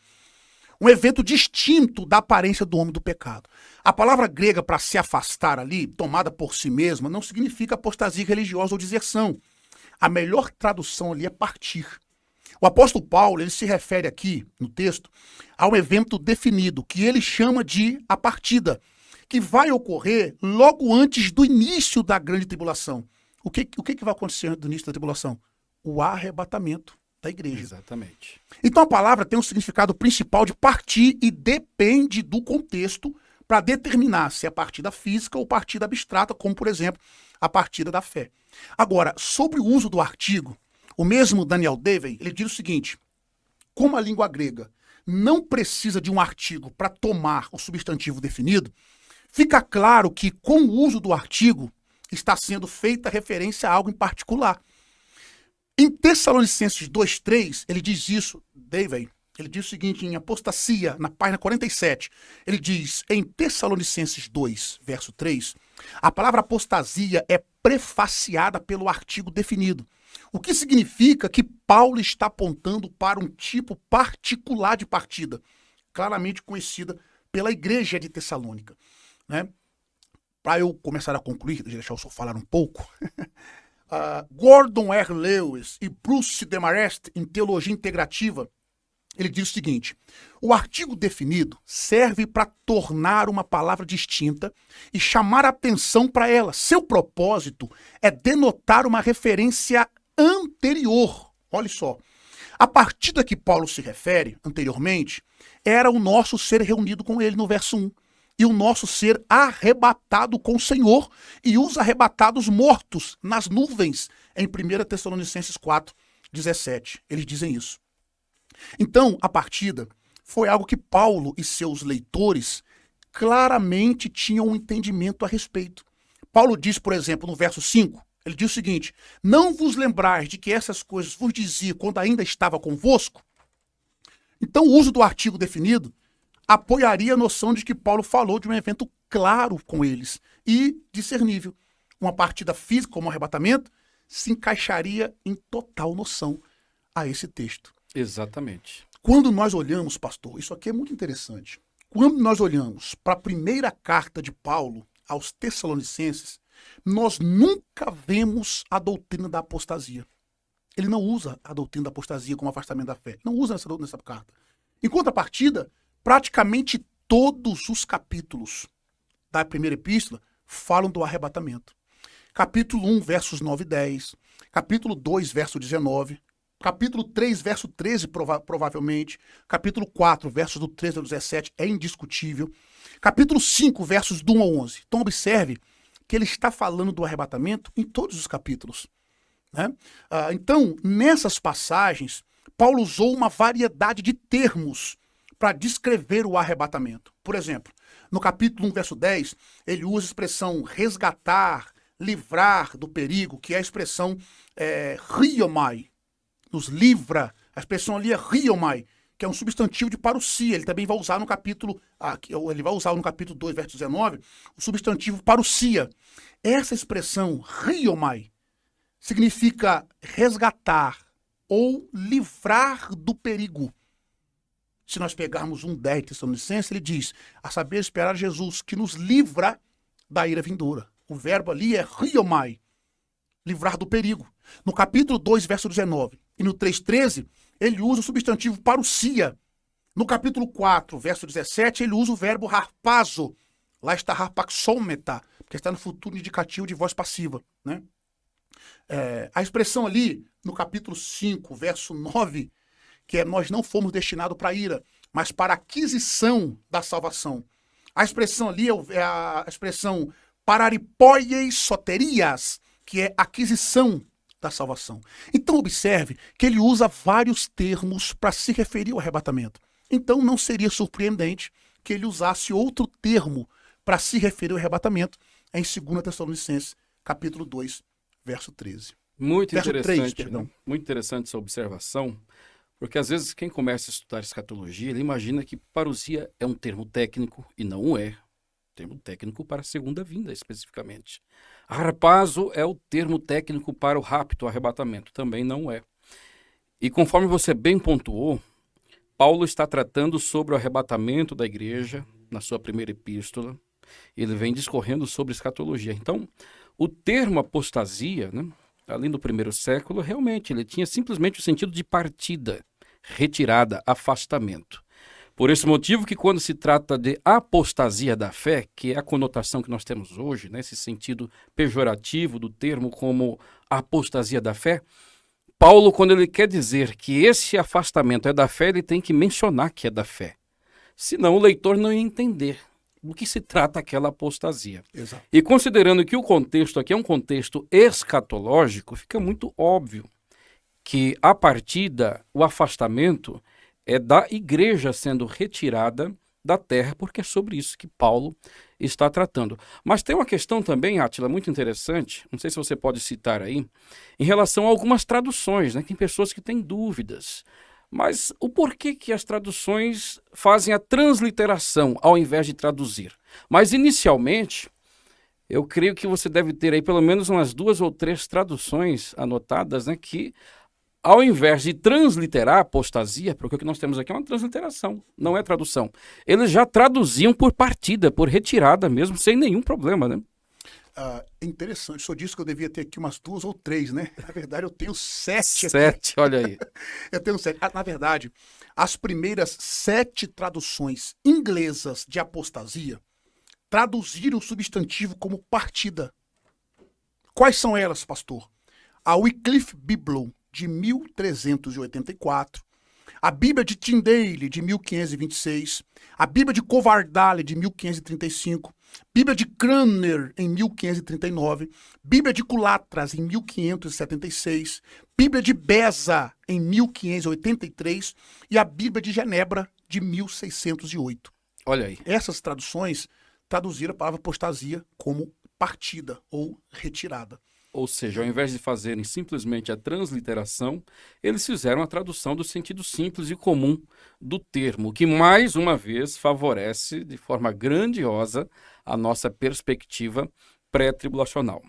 um evento distinto da aparência do homem do pecado. A palavra grega para se afastar ali, tomada por si mesma, não significa apostasia religiosa ou deserção. A melhor tradução ali é partir. O apóstolo Paulo, ele se refere aqui, no texto, a um evento definido, que ele chama de a partida, que vai ocorrer logo antes do início da grande tribulação. O que vai acontecer antes do início da tribulação? O arrebatamento da igreja. Exatamente. Então a palavra tem um significado principal de partir e depende do contexto para determinar se é partida física ou partida abstrata, como, por exemplo, a partida da fé. Agora, sobre o uso do artigo, o mesmo Daniel Davey, ele diz o seguinte: como a língua grega não precisa de um artigo para tomar o substantivo definido, fica claro que com o uso do artigo está sendo feita referência a algo em particular. Em Tessalonicenses 2:3, ele diz isso, Davey, ele diz o seguinte, em Apostasia, na página 47, ele diz, em Tessalonicenses 2, verso 3, a palavra apostasia é prefaciada pelo artigo definido, o que significa que Paulo está apontando para um tipo particular de partida, claramente conhecida pela igreja de Tessalônica, né? Para eu começar a concluir, deixar eu só falar um pouco, Gordon R. Lewis e Bruce Demarest, em Teologia Integrativa, ele diz o seguinte: o artigo definido serve para tornar uma palavra distinta e chamar a atenção para ela. Seu propósito é denotar uma referência anterior. Olha só, a partida que Paulo se refere anteriormente era o nosso ser reunido com ele no verso 1. E o nosso ser arrebatado com o Senhor e os arrebatados mortos nas nuvens, em 1 Tessalonicenses 4:17. Eles dizem isso. Então, a partida foi algo que Paulo e seus leitores claramente tinham um entendimento a respeito. Paulo diz, por exemplo, no verso 5, ele diz o seguinte: não vos lembrais de que essas coisas vos dizia quando ainda estava convosco? Então, o uso do artigo definido apoiaria a noção de que Paulo falou de um evento claro com eles e discernível. Uma partida física, como arrebatamento, se encaixaria em total noção a esse texto. Exatamente. Quando nós olhamos, pastor, isso aqui é muito interessante. Quando nós olhamos para a primeira carta de Paulo aos Tessalonicenses, nós nunca vemos a doutrina da apostasia. Ele não usa a doutrina da apostasia como afastamento da fé. Não usa nessa carta. Em contrapartida, praticamente todos os capítulos da primeira epístola falam do arrebatamento. Capítulo 1, versos 9 e 10. Capítulo 2, verso 19. Capítulo 3, verso 13, provavelmente. Capítulo 4, versos do 13 ao 17, é indiscutível. Capítulo 5, versos do 1 ao 11. Então, observe que ele está falando do arrebatamento em todos os capítulos, né? Então, nessas passagens, Paulo usou uma variedade de termos para descrever o arrebatamento. Por exemplo, no capítulo 1, verso 10, ele usa a expressão resgatar, livrar do perigo, que é a expressão riomai, nos livra. A expressão ali é riomai, que é um substantivo de parousia. Ele também vai usar no capítulo, no capítulo 2, verso 19, o substantivo parousia. Essa expressão riomai significa resgatar ou livrar do perigo. Se nós pegarmos 1:10 Tessalonicenses, ele diz, a saber esperar Jesus, que nos livra da ira vindoura. O verbo ali é riomai, livrar do perigo. No capítulo 2, verso 19, e no 3:13, ele usa o substantivo parousia. No capítulo 4, verso 17, ele usa o verbo harpazo. Lá está harpaxômeta, que está no futuro indicativo de voz passiva, né? A expressão ali, no capítulo 5, verso 9, que é nós não fomos destinados para ira, mas para aquisição da salvação. A expressão ali é a expressão pararipoies soterias, que é aquisição da salvação. Então observe que ele usa vários termos para se referir ao arrebatamento. Então não seria surpreendente que ele usasse outro termo para se referir ao arrebatamento em 2 Tessalonicenses, capítulo 2, verso 13. Muito verso interessante, 3, perdão. né? Muito interessante essa observação, porque às vezes quem começa a estudar escatologia, ele imagina que parousia é um termo técnico, e não é. Termo técnico para a segunda vinda, especificamente. Harpazo é o termo técnico para o rapto, o arrebatamento, também não é. E conforme você bem pontuou, Paulo está tratando sobre o arrebatamento da igreja na sua primeira epístola. Ele vem discorrendo sobre escatologia. Então, o termo apostasia, né, ali no primeiro século, realmente ele tinha simplesmente o sentido de partida, retirada, afastamento. Por esse motivo que quando se trata de apostasia da fé, que é a conotação que nós temos hoje, né, esse sentido pejorativo do termo como apostasia da fé, Paulo, quando ele quer dizer que esse afastamento é da fé, ele tem que mencionar que é da fé. Senão o leitor não ia entender do que se trata aquela apostasia. Exato. E considerando que o contexto aqui é um contexto escatológico, fica muito óbvio que a partida, o afastamento, é da igreja sendo retirada da terra, porque é sobre isso que Paulo está tratando. Mas tem uma questão também, Átila, muito interessante, não sei se você pode citar aí, em relação a algumas traduções, né? Tem pessoas que têm dúvidas. Mas o porquê que as traduções fazem a transliteração ao invés de traduzir? Mas inicialmente, eu creio que você deve ter aí pelo menos umas 2 ou 3 traduções anotadas, né, que ao invés de transliterar apostasia, porque o que nós temos aqui é uma transliteração, não é tradução. Eles já traduziam por partida, por retirada mesmo, sem nenhum problema, né? É interessante, só disse que eu devia ter aqui umas 2 ou 3, né? Na verdade, eu tenho 7 aqui. 7, olha aí. Eu tenho 7. Na verdade, as primeiras 7 traduções inglesas de apostasia traduziram o substantivo como partida. Quais são elas, pastor? A Wycliffe Bible, de 1384, a Bíblia de Tyndale, de 1526, a Bíblia de Coverdale, de 1535, Bíblia de Cranmer, em 1539, Bíblia de Culatras, em 1576, Bíblia de Beza, em 1583 e a Bíblia de Genebra, de 1608. Olha aí. Essas traduções traduziram a palavra apostasia como partida ou retirada. Ou seja, ao invés de fazerem simplesmente a transliteração, eles fizeram a tradução do sentido simples e comum do termo, que mais uma vez favorece de forma grandiosa a nossa perspectiva pré-tribulacional.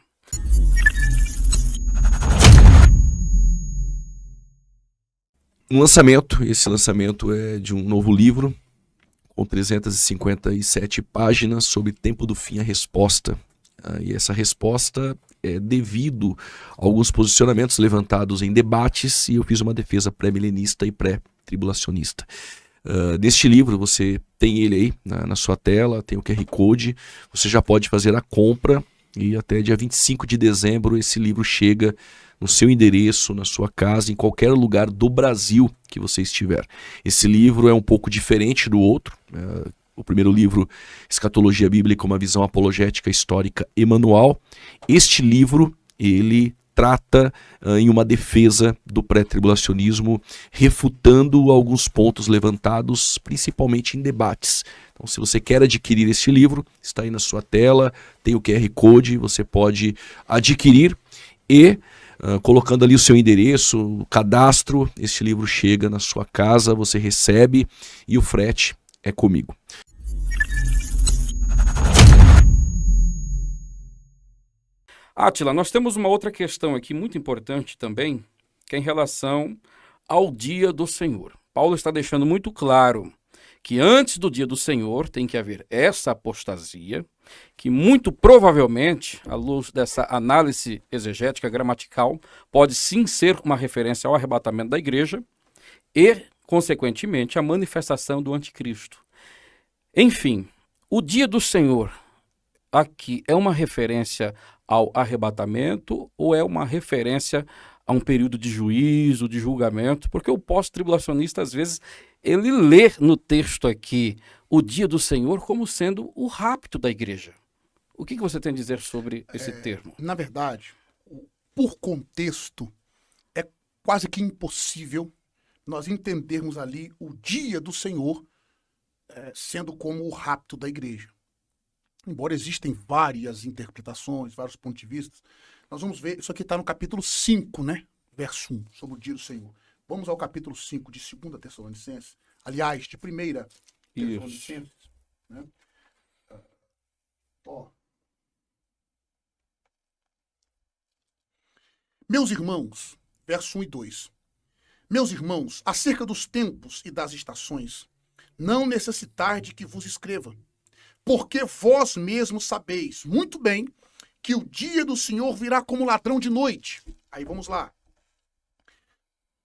Esse lançamento é de um novo livro, com 357 páginas sobre Tempo do Fim, a Resposta. E essa resposta é devido a alguns posicionamentos levantados em debates, e eu fiz uma defesa pré-milenista e pré-tribulacionista. Neste livro, você tem ele aí na sua tela, tem o QR Code, você já pode fazer a compra e até dia 25 de dezembro esse livro chega no seu endereço, na sua casa, em qualquer lugar do Brasil que você estiver. Esse livro é um pouco diferente do outro. O primeiro livro, Escatologia Bíblica, uma visão apologética, histórica e manual. Este livro, ele trata em uma defesa do pré-tribulacionismo, refutando alguns pontos levantados, principalmente em debates. Então, se você quer adquirir este livro, está aí na sua tela, tem o QR Code, você pode adquirir e, colocando ali o seu endereço, o cadastro, este livro chega na sua casa, você recebe e o frete é comigo. Átila, nós temos uma outra questão aqui muito importante também, que é em relação ao dia do Senhor. Paulo está deixando muito claro que antes do dia do Senhor tem que haver essa apostasia, que muito provavelmente, à luz dessa análise exegética gramatical, pode sim ser uma referência ao arrebatamento da igreja e, consequentemente, a manifestação do anticristo. Enfim, o dia do Senhor aqui é uma referência ao arrebatamento ou é uma referência a um período de juízo, de julgamento? Porque o pós-tribulacionista, às vezes, ele lê no texto aqui o dia do Senhor como sendo o rapto da igreja. O que você tem a dizer sobre esse termo? Na verdade, por contexto, é quase que impossível nós entendermos ali o dia do Senhor sendo como o rapto da igreja. Embora existem várias interpretações, vários pontos de vista, nós vamos ver, isso aqui está no capítulo 5, né? Verso 1, sobre o dia do Senhor. Vamos ao capítulo 5 de 2 Tessalonicenses, aliás, de 1 Tessalonicenses. Né? Meus irmãos, verso 1 e 2. Meus irmãos, acerca dos tempos e das estações, não necessitai de que vos escreva, porque vós mesmos sabeis muito bem que o dia do Senhor virá como ladrão de noite. Aí vamos lá.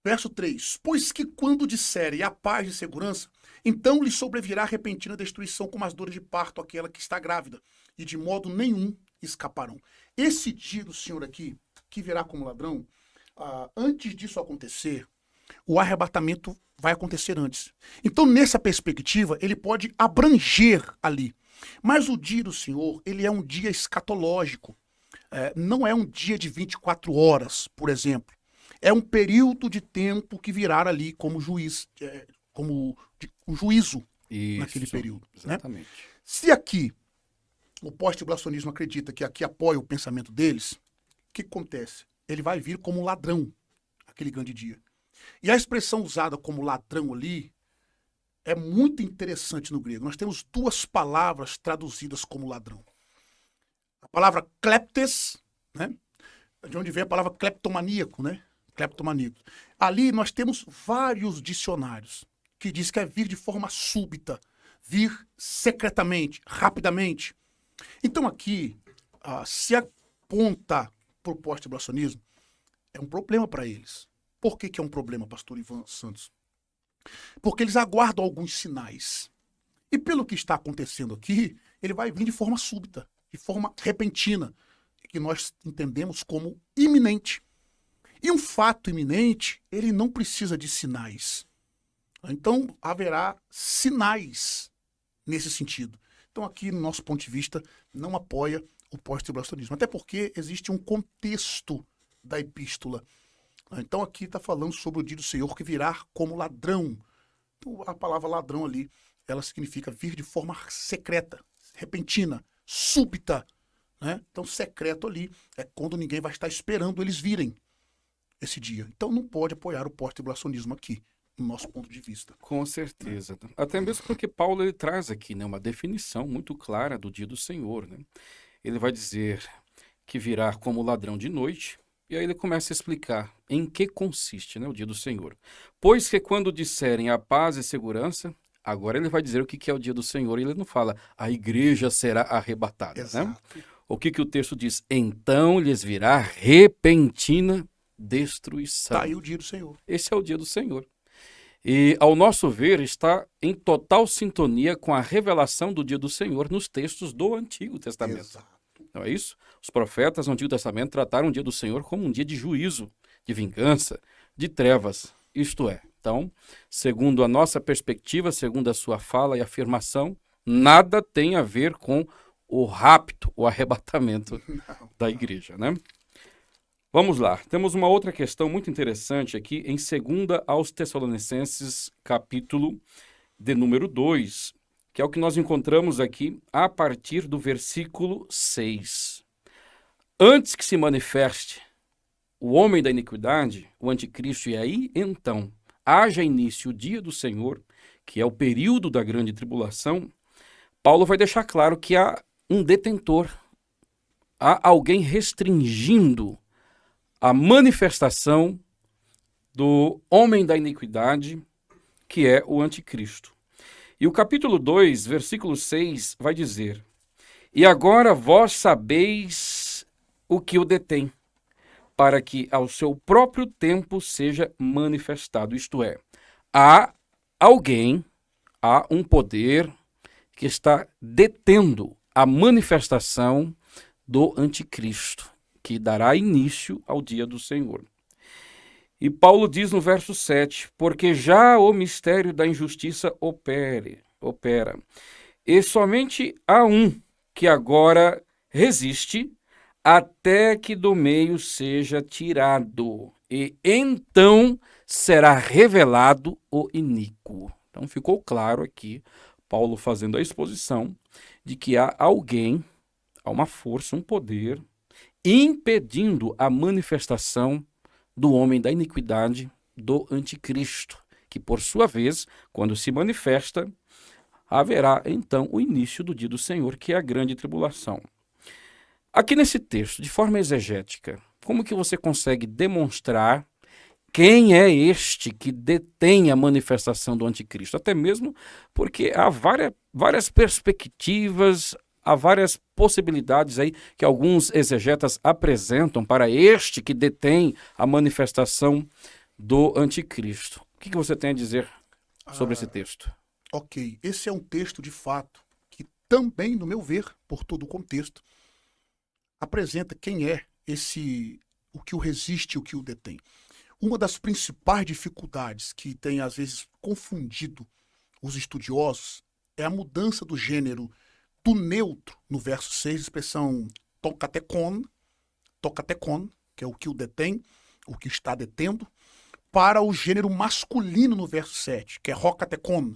Verso 3. Pois que quando disserem a paz e segurança, então lhe sobrevirá repentina destruição como as dores de parto àquela que está grávida, e de modo nenhum escaparão. Esse dia do Senhor aqui, que virá como ladrão, antes disso acontecer, o arrebatamento vai acontecer antes. Então, nessa perspectiva, ele pode abranger ali. Mas o dia do Senhor, ele é um dia escatológico. Não é um dia de 24 horas, por exemplo. É um período de tempo que virá ali como juiz, como um juízo. Isso, naquele período. Exatamente. Né? Se aqui o pós-tribulacionismo acredita que aqui apoia o pensamento deles, o que acontece? Ele vai vir como ladrão, aquele grande dia. E a expressão usada como ladrão ali é muito interessante no grego. Nós temos duas palavras traduzidas como ladrão. A palavra kleptes, né? De onde vem a palavra kleptomaníaco, né? Kleptomaníaco. Ali nós temos vários dicionários que diz que é vir de forma súbita, vir secretamente, rapidamente. Então aqui, se aponta para o pós-tribulacionismo, é um problema para eles. Por que é um problema, pastor Ivan Santos? Porque eles aguardam alguns sinais. E pelo que está acontecendo aqui, ele vai vir de forma súbita, de forma repentina, que nós entendemos como iminente. E um fato iminente, ele não precisa de sinais. Então, haverá sinais nesse sentido. Então, aqui, no nosso ponto de vista, não apoia o pós-tribulacionismo. Até porque existe um contexto da epístola. Então aqui está falando sobre o dia do Senhor que virá como ladrão. Então, a palavra ladrão ali, ela significa vir de forma secreta, repentina, súbita. Né? Então secreto ali é quando ninguém vai estar esperando eles virem esse dia. Então não pode apoiar o pós-tribulacionismo aqui, do nosso ponto de vista. Com certeza. Até mesmo porque Paulo ele traz aqui, né, uma definição muito clara do dia do Senhor. Né? Ele vai dizer que virá como ladrão de noite. E aí ele começa a explicar em que consiste, né, o dia do Senhor. Pois que quando disserem a paz e segurança, agora ele vai dizer o que é o dia do Senhor, e ele não fala a igreja será arrebatada. Né? O que o texto diz? Então lhes virá repentina destruição. Está aí o dia do Senhor. Esse é o dia do Senhor. E, ao nosso ver, está em total sintonia com a revelação do dia do Senhor nos textos do Antigo Testamento. Exato. não é isso? Os profetas no Antigo Testamento trataram o dia do Senhor como um dia de juízo, de vingança, de trevas, isto é. Então, segundo a nossa perspectiva, segundo a sua fala e afirmação, nada tem a ver com o rapto, o arrebatamento da igreja, né? Vamos lá, temos uma outra questão muito interessante aqui em 2 aos Tessalonicenses, capítulo de número 2, que é o que nós encontramos aqui a partir do versículo 6. Antes que se manifeste o homem da iniquidade, o anticristo, e aí então haja início o dia do Senhor, que é o período da grande tribulação, Paulo vai deixar claro que há um detentor, há alguém restringindo a manifestação do homem da iniquidade, que é o anticristo. E o capítulo 2, versículo 6, vai dizer: E agora vós sabeis o que o detém, para que ao seu próprio tempo seja manifestado. Isto é, há alguém, há um poder que está detendo a manifestação do anticristo, que dará início ao dia do Senhor. E Paulo diz no verso 7, porque já o mistério da injustiça opera, e somente há um que agora resiste, até que do meio seja tirado, e então será revelado o iníquo. Então ficou claro aqui, Paulo fazendo a exposição de que há alguém, há uma força, um poder, impedindo a manifestação do homem da iniquidade, do anticristo, que por sua vez, quando se manifesta, haverá então o início do dia do Senhor, que é a grande tribulação. Aqui nesse texto, de forma exegética, como que você consegue demonstrar quem é este que detém a manifestação do anticristo? Até mesmo porque há várias perspectivas, há várias possibilidades aí que alguns exegetas apresentam para este que detém a manifestação do anticristo. O que você tem a dizer sobre esse texto? Ok, esse é um texto de fato que também, no meu ver, por todo o contexto, apresenta quem é o que o resiste e o que o detém. Uma das principais dificuldades que tem às vezes confundido os estudiosos é a mudança do gênero do neutro, no verso 6, expressão tokatekon, que é o que o detém, o que está detendo, para o gênero masculino no verso 7, que é rokatekon.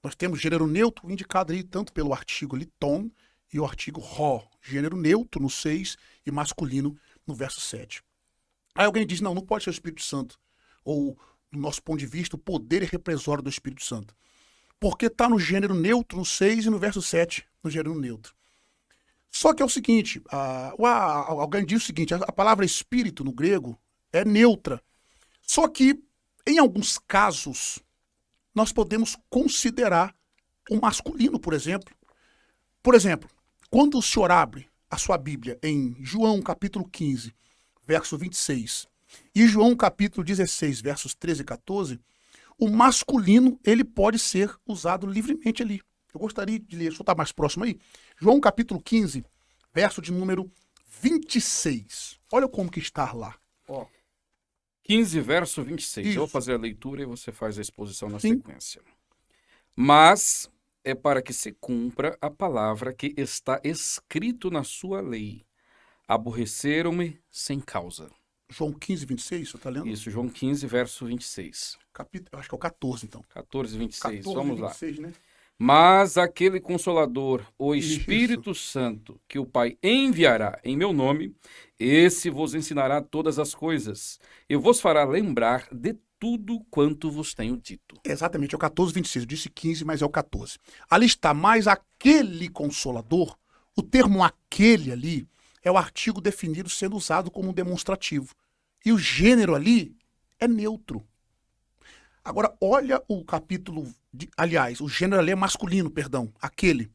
Nós temos gênero neutro indicado ali tanto pelo artigo ali, ton, e o artigo ro, gênero neutro no 6 e masculino no verso 7. Aí alguém diz, não pode ser o Espírito Santo, ou, do nosso ponto de vista, o poder represório do Espírito Santo. Porque está no gênero neutro no 6 e no verso 7, no gênero neutro. Só que é o seguinte, alguém diz o seguinte, a palavra espírito no grego é neutra. Só que, em alguns casos, nós podemos considerar o masculino, por exemplo. Por exemplo, quando o senhor abre a sua Bíblia em João capítulo 15, verso 26, e João capítulo 16, versos 13 e 14, o masculino ele pode ser usado livremente ali. Eu gostaria de ler, só está mais próximo aí. João capítulo 15, verso de número 26. Olha como que está lá. 15, verso 26. Isso. Eu vou fazer a leitura e você faz a exposição na sequência. Mas é para que se cumpra a palavra que está escrito na sua lei. Aborreceram-me sem causa. João 15, 26, você está lendo? Isso, João 15, verso 26. Eu acho que é o 14, então. 14, 26. 14, Vamos 26, lá. Né? Mas aquele Consolador, o Espírito Santo, que o Pai enviará em meu nome, esse vos ensinará todas as coisas e vos fará lembrar de tudo quanto vos tenho dito. Exatamente, é o 14, 26. Eu disse 15, mas é o 14. Ali está, mas aquele Consolador, o termo aquele ali, é o artigo definido sendo usado como um demonstrativo. E o gênero ali é neutro. Agora, olha o capítulo, o gênero ali é masculino, perdão, aquele.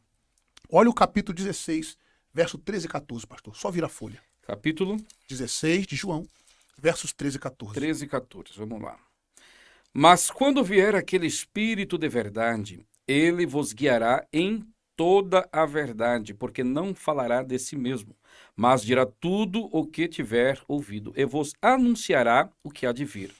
Olha o capítulo 16, verso 13 e 14, pastor. Só vira a folha. Capítulo 16 de João, versos 13 e 14. 13 e 14, vamos lá. Mas quando vier aquele Espírito de verdade, ele vos guiará em toda a verdade, porque não falará de si mesmo, mas dirá tudo o que tiver ouvido, e vos anunciará o que há de vir.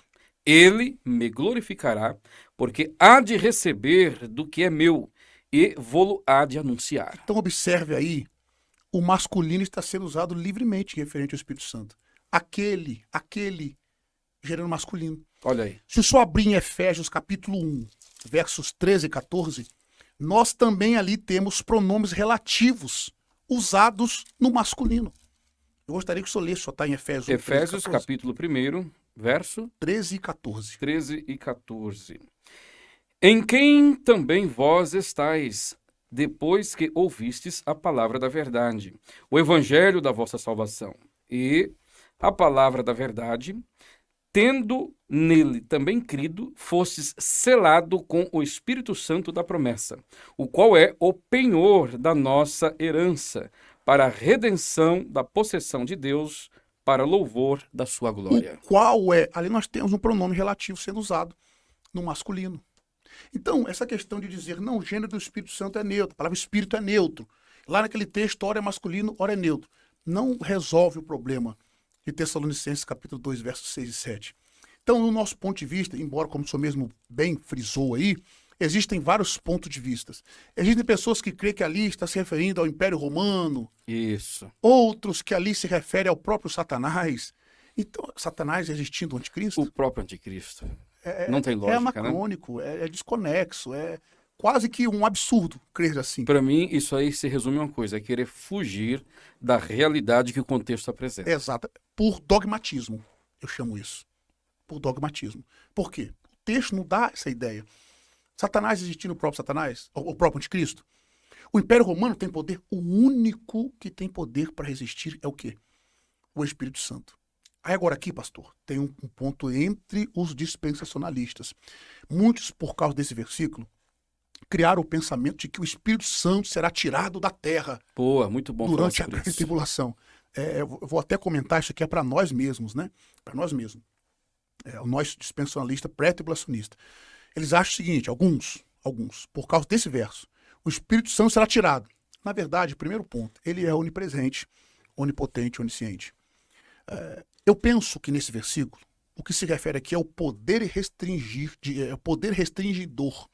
Ele me glorificará, porque há de receber do que é meu, e vô-lo há de anunciar. Então observe aí, o masculino está sendo usado livremente referente ao Espírito Santo. Aquele, gerando masculino. Olha aí. Se o senhor abrir em Efésios capítulo 1, versos 13 e 14, nós também ali temos pronomes relativos usados no masculino. Eu gostaria que o senhor lesse, só está em Efésios 1, Efésios 13 e 14. capítulo 1, verso 13 e 14. 13 e 14. Em quem também vós estáis, depois que ouvistes a palavra da verdade, o evangelho da vossa salvação, e a palavra da verdade, tendo nele também crido, fostes selado com o Espírito Santo da promessa, o qual é o penhor da nossa herança, para a redenção da possessão de Deus, para louvor da sua glória. O qual é, ali nós temos um pronome relativo sendo usado no masculino. Então, essa questão de dizer, não, o gênero do Espírito Santo é neutro, a palavra Espírito é neutro. Lá naquele texto, ora é masculino, ora é neutro. Não resolve o problema de Tessalonicenses capítulo 2, versos 6 e 7. Então, no nosso ponto de vista, embora, como o senhor mesmo bem frisou aí, existem vários pontos de vista. Existem pessoas que creem que ali está se referindo ao Império Romano, Isso. outros que ali se referem ao próprio Satanás. Então, Satanás existindo o anticristo? O próprio anticristo. Não tem É lógica, né? anacrônico, é desconexo, é quase que um absurdo crer assim. Para mim, isso aí se resume a uma coisa, é querer fugir da realidade que o contexto apresenta. Exato. Por dogmatismo, eu chamo isso. Por dogmatismo. Por quê? O texto não dá essa ideia. Satanás existindo o próprio Satanás, o próprio anticristo. O Império Romano tem poder, o único que tem poder para resistir é o quê? O Espírito Santo. Aí agora aqui, pastor, tem um ponto entre os dispensacionalistas. Muitos, por causa desse versículo, criaram o pensamento de que o Espírito Santo será tirado da terra Boa, muito bom durante a falar sobre grande isso. tribulação. Eu vou até comentar isso aqui, é para nós mesmos, né? Para nós mesmos. O nós dispensacionalista pré-tribulacionista. Eles acham o seguinte, alguns, por causa desse verso, o Espírito Santo será tirado. Na verdade, primeiro ponto, ele é onipresente, onipotente, onisciente. Eu penso que nesse versículo, o que se refere aqui é o poder poder restringidor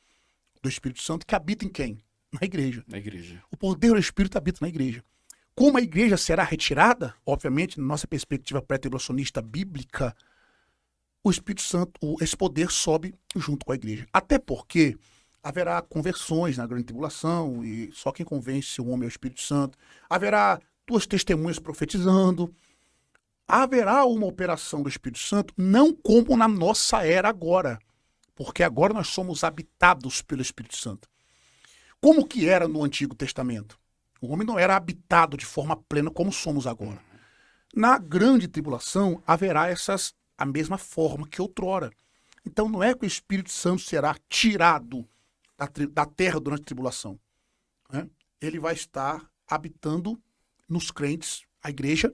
do Espírito Santo que habita em quem? Na igreja. Na igreja. O poder do Espírito habita na igreja. Como a igreja será retirada, obviamente, na nossa perspectiva pré-tribulacionista bíblica, o Espírito Santo, esse poder sobe junto com a igreja. Até porque haverá conversões na grande tribulação, e só quem convence o homem é o Espírito Santo. Haverá 2 testemunhas profetizando. Haverá uma operação do Espírito Santo, não como na nossa era agora, porque agora nós somos habitados pelo Espírito Santo. Como que era no Antigo Testamento? O homem não era habitado de forma plena como somos agora. Na grande tribulação haverá a mesma forma que outrora. Então não é que o Espírito Santo será tirado da terra durante a tribulação, né? Ele vai estar habitando nos crentes, a igreja.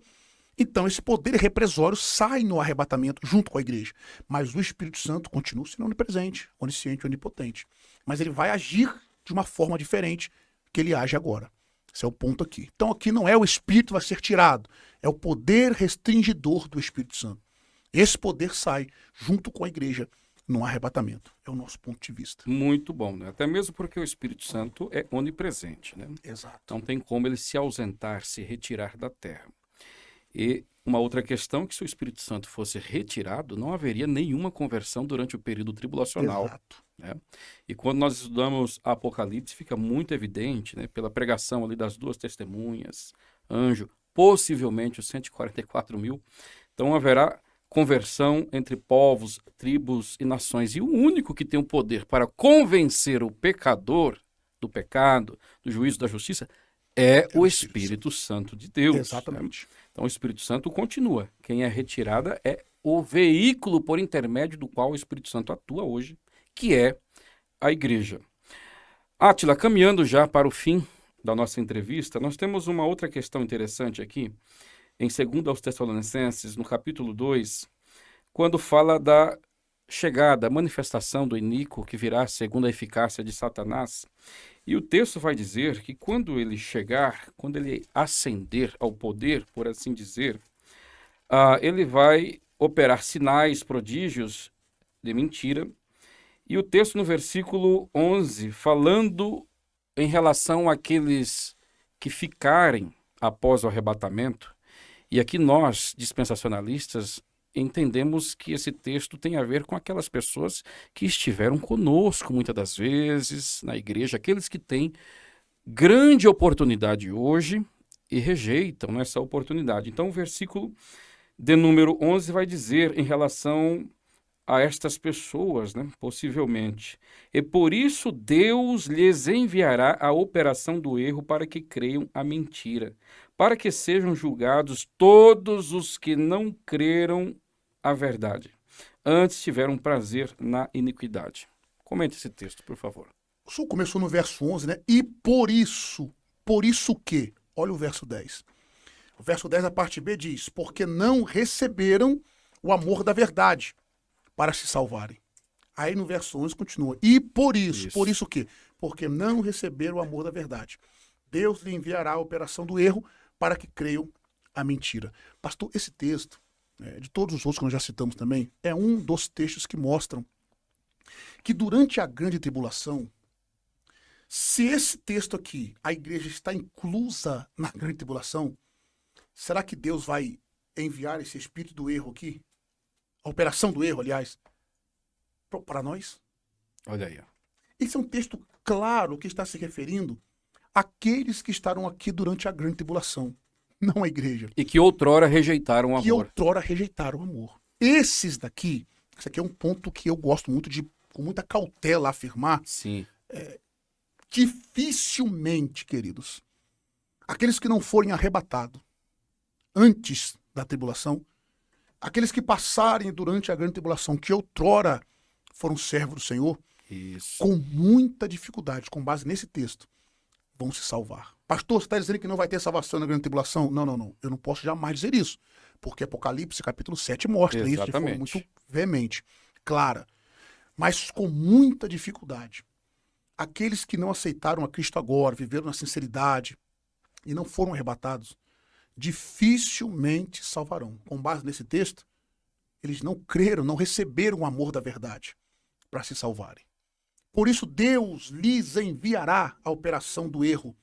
Então esse poder represório sai no arrebatamento junto com a igreja. Mas o Espírito Santo continua sendo onipresente, onisciente, onipotente. Mas ele vai agir de uma forma diferente que ele age agora. Esse é o ponto aqui. Então aqui não é o Espírito que vai ser tirado, é o poder restringidor do Espírito Santo. Esse poder sai junto com a igreja no arrebatamento. É o nosso ponto de vista. Muito bom, né? Até mesmo porque o Espírito Santo é onipresente, né? Exato. Não tem como ele se ausentar, se retirar da terra. E uma outra questão é que se o Espírito Santo fosse retirado, não haveria nenhuma conversão durante o período tribulacional. Exato. Né? E quando nós estudamos Apocalipse, fica muito evidente, né, pela pregação ali das 2 testemunhas, anjo, possivelmente os 144 mil. Então haverá conversão entre povos, tribos e nações. E o único que tem o poder para convencer o pecador do pecado, do juízo, da justiça, é o Espírito Santo de Deus. Exatamente. Né? Então o Espírito Santo continua. Quem é retirada é o veículo por intermédio do qual o Espírito Santo atua hoje, que é a igreja. Átila, caminhando já para o fim da nossa entrevista, nós temos uma outra questão interessante aqui, em 2 aos Tessalonicenses, no capítulo 2, quando fala da chegada a manifestação do iníquo que virá segundo a eficácia de Satanás. E o texto vai dizer que quando ele chegar, quando ele ascender ao poder, por assim dizer, ele vai operar sinais, prodígios de mentira. E o texto no versículo 11, falando em relação àqueles que ficarem após o arrebatamento, e aqui nós, dispensacionalistas, entendemos que esse texto tem a ver com aquelas pessoas que estiveram conosco muitas das vezes na igreja, aqueles que têm grande oportunidade hoje e rejeitam essa oportunidade. Então o versículo de número 11 vai dizer em relação a estas pessoas, possivelmente: e por isso Deus lhes enviará a operação do erro para que creiam a mentira, para que sejam julgados todos os que não creram a verdade, antes tiveram prazer na iniquidade. Comente esse texto, por favor. O senhor começou no verso 11, né? E por isso o quê? Olha o verso 10. O verso 10, a parte B, diz: porque não receberam o amor da verdade para se salvarem. Aí no verso 11 continua: e por isso o quê? Porque não receberam o amor da verdade. Deus lhe enviará a operação do erro para que creiam a mentira. Pastor, esse texto, de todos os outros que nós já citamos também, é um dos textos que mostram que durante a grande tribulação, se esse texto aqui, a igreja está inclusa na grande tribulação, será que Deus vai enviar esse espírito do erro aqui? A operação do erro, aliás, para nós? Olha aí. Esse é um texto claro que está se referindo àqueles que estarão aqui durante a grande tribulação, não a igreja. E que outrora rejeitaram o amor. Que outrora rejeitaram o amor. Esses daqui, esse aqui é um ponto que eu gosto muito de, com muita cautela, afirmar. Sim. Dificilmente, queridos, aqueles que não forem arrebatados antes da tribulação, aqueles que passarem durante a grande tribulação, que outrora foram servos do Senhor, Isso. com muita dificuldade, com base nesse texto, vão se salvar. Pastor, você está dizendo que não vai ter salvação na grande tribulação? Não. Eu não posso jamais dizer isso. Porque Apocalipse, capítulo 7, mostra isso de forma muito veemente, clara. Mas com muita dificuldade. Aqueles que não aceitaram a Cristo agora, viveram na sinceridade e não foram arrebatados, dificilmente salvarão. Com base nesse texto, eles não creram, não receberam o amor da verdade para se salvarem. Por isso, Deus lhes enviará a operação do erro.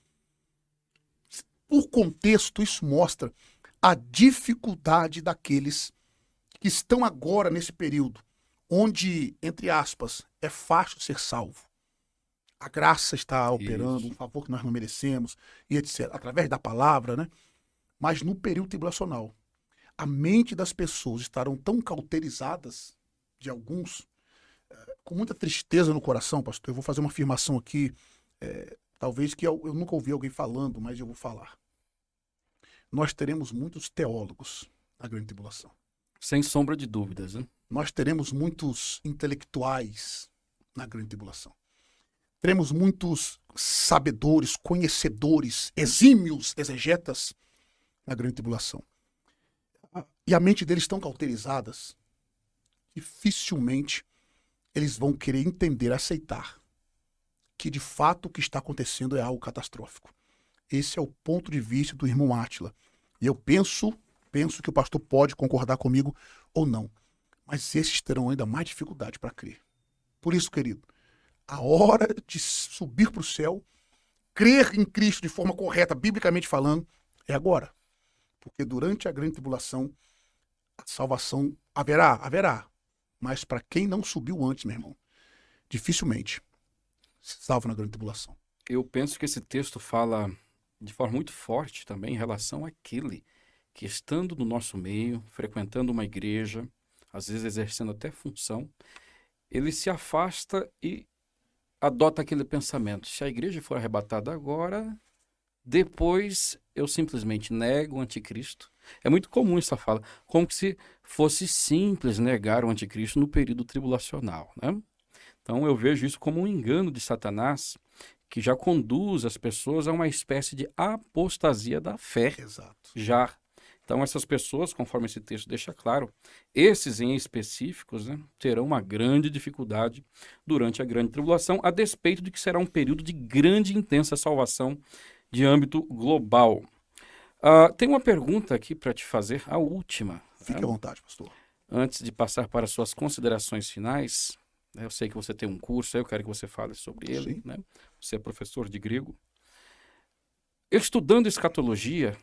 Por contexto, isso mostra a dificuldade daqueles que estão agora nesse período, onde, entre aspas, é fácil ser salvo. A graça está operando, um favor que nós não merecemos, e etc. Através da palavra, né? Mas no período tribulacional, a mente das pessoas estarão tão cauterizadas, de alguns, com muita tristeza no coração, pastor. Eu vou fazer uma afirmação aqui, talvez que eu nunca ouvi alguém falando, mas eu vou falar. Nós teremos muitos teólogos na grande tribulação. Sem sombra de dúvidas, né? Nós teremos muitos intelectuais na grande tribulação. Teremos muitos sabedores, conhecedores, exímios exegetas na grande tribulação. E a mente deles tão cauterizadas, dificilmente eles vão querer entender, aceitar que de fato o que está acontecendo é algo catastrófico. Esse é o ponto de vista do irmão Átila. E eu penso que o pastor pode concordar comigo ou não. Mas esses terão ainda mais dificuldade para crer. Por isso, querido, a hora de subir para o céu, crer em Cristo de forma correta, biblicamente falando, é agora. Porque durante a grande tribulação, a salvação haverá. Mas para quem não subiu antes, meu irmão, dificilmente se salva na grande tribulação. Eu penso que esse texto fala de forma muito forte também em relação àquele que, estando no nosso meio, frequentando uma igreja, às vezes exercendo até função, ele se afasta e adota aquele pensamento: se a igreja for arrebatada agora, depois eu simplesmente nego o anticristo. É muito comum essa fala, como se fosse simples negar o anticristo no período tribulacional, né? Então eu vejo isso como um engano de Satanás, que já conduz as pessoas a uma espécie de apostasia da fé. Exato. Já Então, essas pessoas, conforme esse texto deixa claro, esses em específicos, né, terão uma grande dificuldade durante a grande tribulação, a despeito de que será um período de grande e intensa salvação de âmbito global. Tem uma pergunta aqui para te fazer, a última. Fique à vontade, pastor. Antes de passar para as suas considerações finais, né, eu sei que você tem um curso, eu quero que você fale sobre ele. Né? Você é professor de grego. Estudando escatologia,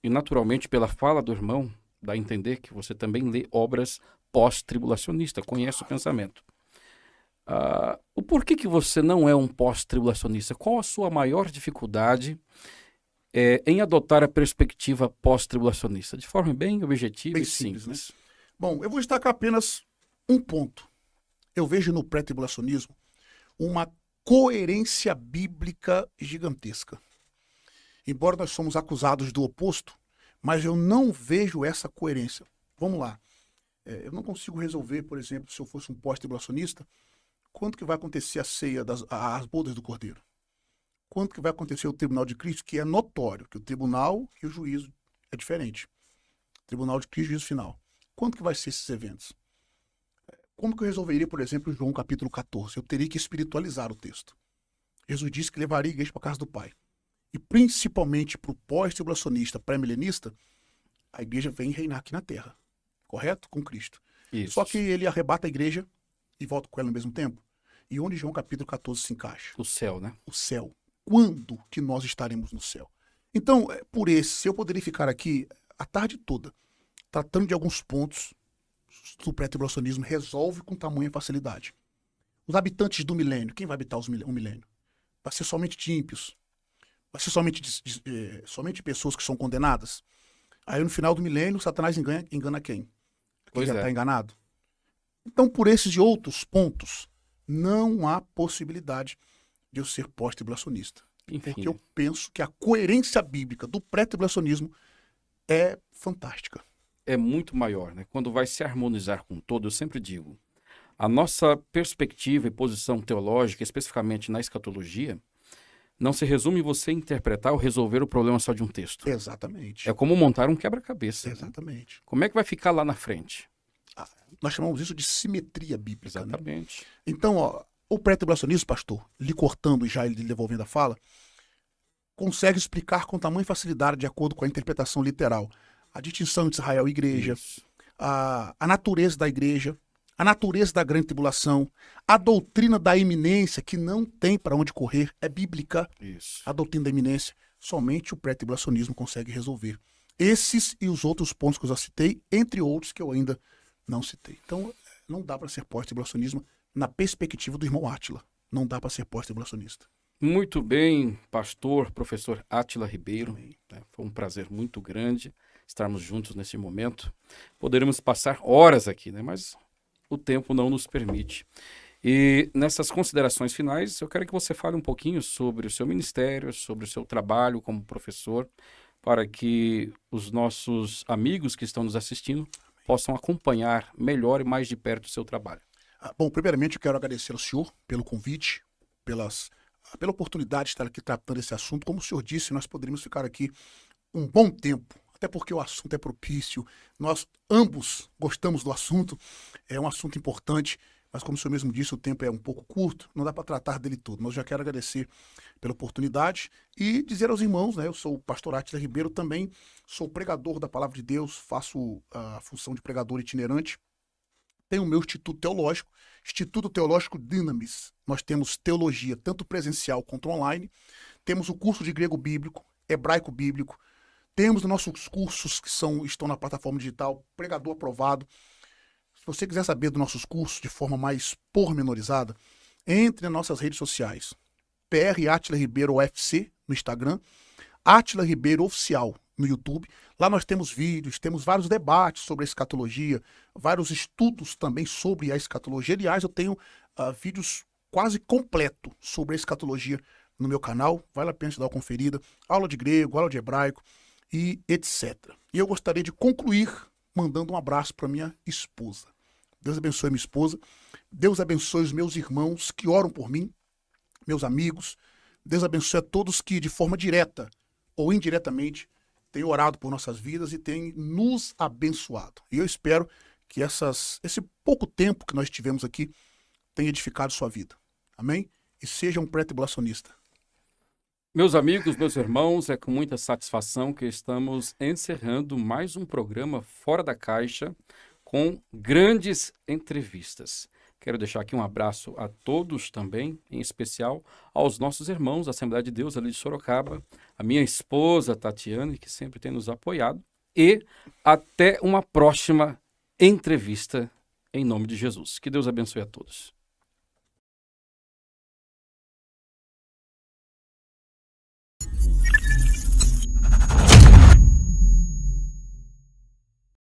e naturalmente pela fala do irmão, dá a entender que você também lê obras pós-tribulacionistas, conhece o pensamento. O porquê que você não é um pós-tribulacionista? Qual a sua maior dificuldade em adotar a perspectiva pós-tribulacionista? De forma bem objetiva Bem e simples. né? Bom, eu vou destacar apenas um ponto. Eu vejo no pré-tribulacionismo uma coerência bíblica gigantesca. Embora nós somos acusados do oposto, mas eu não vejo essa coerência. Vamos lá. Eu não consigo resolver, por exemplo, se eu fosse um pós-tribulacionista, quando que vai acontecer a ceia, as bodas do Cordeiro? Quando que vai acontecer o tribunal de Cristo, que é notório, que o tribunal e o juízo é diferente. Tribunal de Cristo e juízo final. Quando que vai ser esses eventos? Como que eu resolveria, por exemplo, João capítulo 14? Eu teria que espiritualizar o texto. Jesus disse que levaria a igreja para a casa do Pai. E principalmente para o pós-tribulacionista, pré-milenista, a igreja vem reinar aqui na Terra. Correto? Com Cristo. Isso. Só que ele arrebata a igreja e volta com ela no mesmo tempo. E onde João capítulo 14 se encaixa? O céu, né? O céu. Quando que nós estaremos no céu? Então, por esse, eu poderia ficar aqui a tarde toda, tratando de alguns pontos do pré-tribulacionismo, resolve com tamanha facilidade. Os habitantes do milênio, quem vai habitar o milênio? Vai ser somente de ímpios? Vai ser somente pessoas que são condenadas? Aí no final do milênio, Satanás engana quem? Quem já está enganado? Então, por esses e outros pontos, não há possibilidade de eu ser pós-tribulacionista. Porque eu penso que a coerência bíblica do pré-tribulacionismo é fantástica. É muito maior, né? Quando vai se harmonizar com todo, eu sempre digo, a nossa perspectiva e posição teológica, especificamente na escatologia, não se resume em você interpretar ou resolver o problema só de um texto. Exatamente. É como montar um quebra-cabeça. Exatamente. Né? Como é que vai ficar lá na frente? Nós chamamos isso de simetria bíblica. Exatamente. Né? Então, o pré-tribulacionismo, pastor, lhe cortando e já lhe devolvendo a fala, consegue explicar com tamanha facilidade, de acordo com a interpretação literal, a distinção entre Israel e igreja, a natureza da igreja, a natureza da grande tribulação, a doutrina da iminência, que não tem para onde correr, é bíblica. Isso. A doutrina da iminência, somente o pré-tribulacionismo consegue resolver. Esses e os outros pontos que eu já citei, entre outros que eu ainda não citei. Então, não dá para ser pós-tribulacionismo na perspectiva do irmão Átila. Não dá para ser pós-tribulacionista. Muito bem, pastor, professor Átila Ribeiro. Foi um prazer muito grande estarmos juntos nesse momento. Poderíamos passar horas aqui, né? Mas o tempo não nos permite. E nessas considerações finais, eu quero que você fale um pouquinho sobre o seu ministério, sobre o seu trabalho como professor, para que os nossos amigos que estão nos assistindo possam acompanhar melhor e mais de perto o seu trabalho. Bom, primeiramente eu quero agradecer ao senhor pelo convite, pela oportunidade de estar aqui tratando esse assunto. Como o senhor disse, nós poderíamos ficar aqui um bom tempo, até porque o assunto é propício, nós ambos gostamos do assunto, é um assunto importante, mas como o senhor mesmo disse, o tempo é um pouco curto, não dá para tratar dele todo. Mas eu já quero agradecer pela oportunidade e dizer aos irmãos, né, eu sou o pastor Átila Ribeiro, também sou pregador da Palavra de Deus, faço a função de pregador itinerante, tenho o meu Instituto Teológico Dynamis. Nós temos teologia, tanto presencial quanto online, temos o curso de grego bíblico, hebraico bíblico, temos nossos cursos que estão na plataforma digital, Pregador Aprovado. Se você quiser saber dos nossos cursos de forma mais pormenorizada, entre nas nossas redes sociais. PR Átila Ribeiro UFC no Instagram, Átila Ribeiro Oficial no YouTube. Lá nós temos vídeos, temos vários debates sobre a escatologia, vários estudos também sobre a escatologia. Aliás, eu tenho vídeos quase completos sobre a escatologia no meu canal. Vale a pena te dar uma conferida. Aula de grego, aula de hebraico e etc. E eu gostaria de concluir mandando um abraço para minha esposa. Deus abençoe minha esposa. Deus abençoe os meus irmãos que oram por mim, meus amigos. Deus abençoe a todos que, de forma direta ou indiretamente, tem orado por nossas vidas e tem nos abençoado. E eu espero que esse pouco tempo que nós tivemos aqui tenha edificado sua vida. Amém? E seja um pré-tribulacionista. Meus amigos, meus irmãos, é com muita satisfação que estamos encerrando mais um programa Fora da Caixa com grandes entrevistas. Quero deixar aqui um abraço a todos também, em especial aos nossos irmãos da Assembleia de Deus ali de Sorocaba, a minha esposa Tatiane, que sempre tem nos apoiado, e até uma próxima entrevista em nome de Jesus. Que Deus abençoe a todos.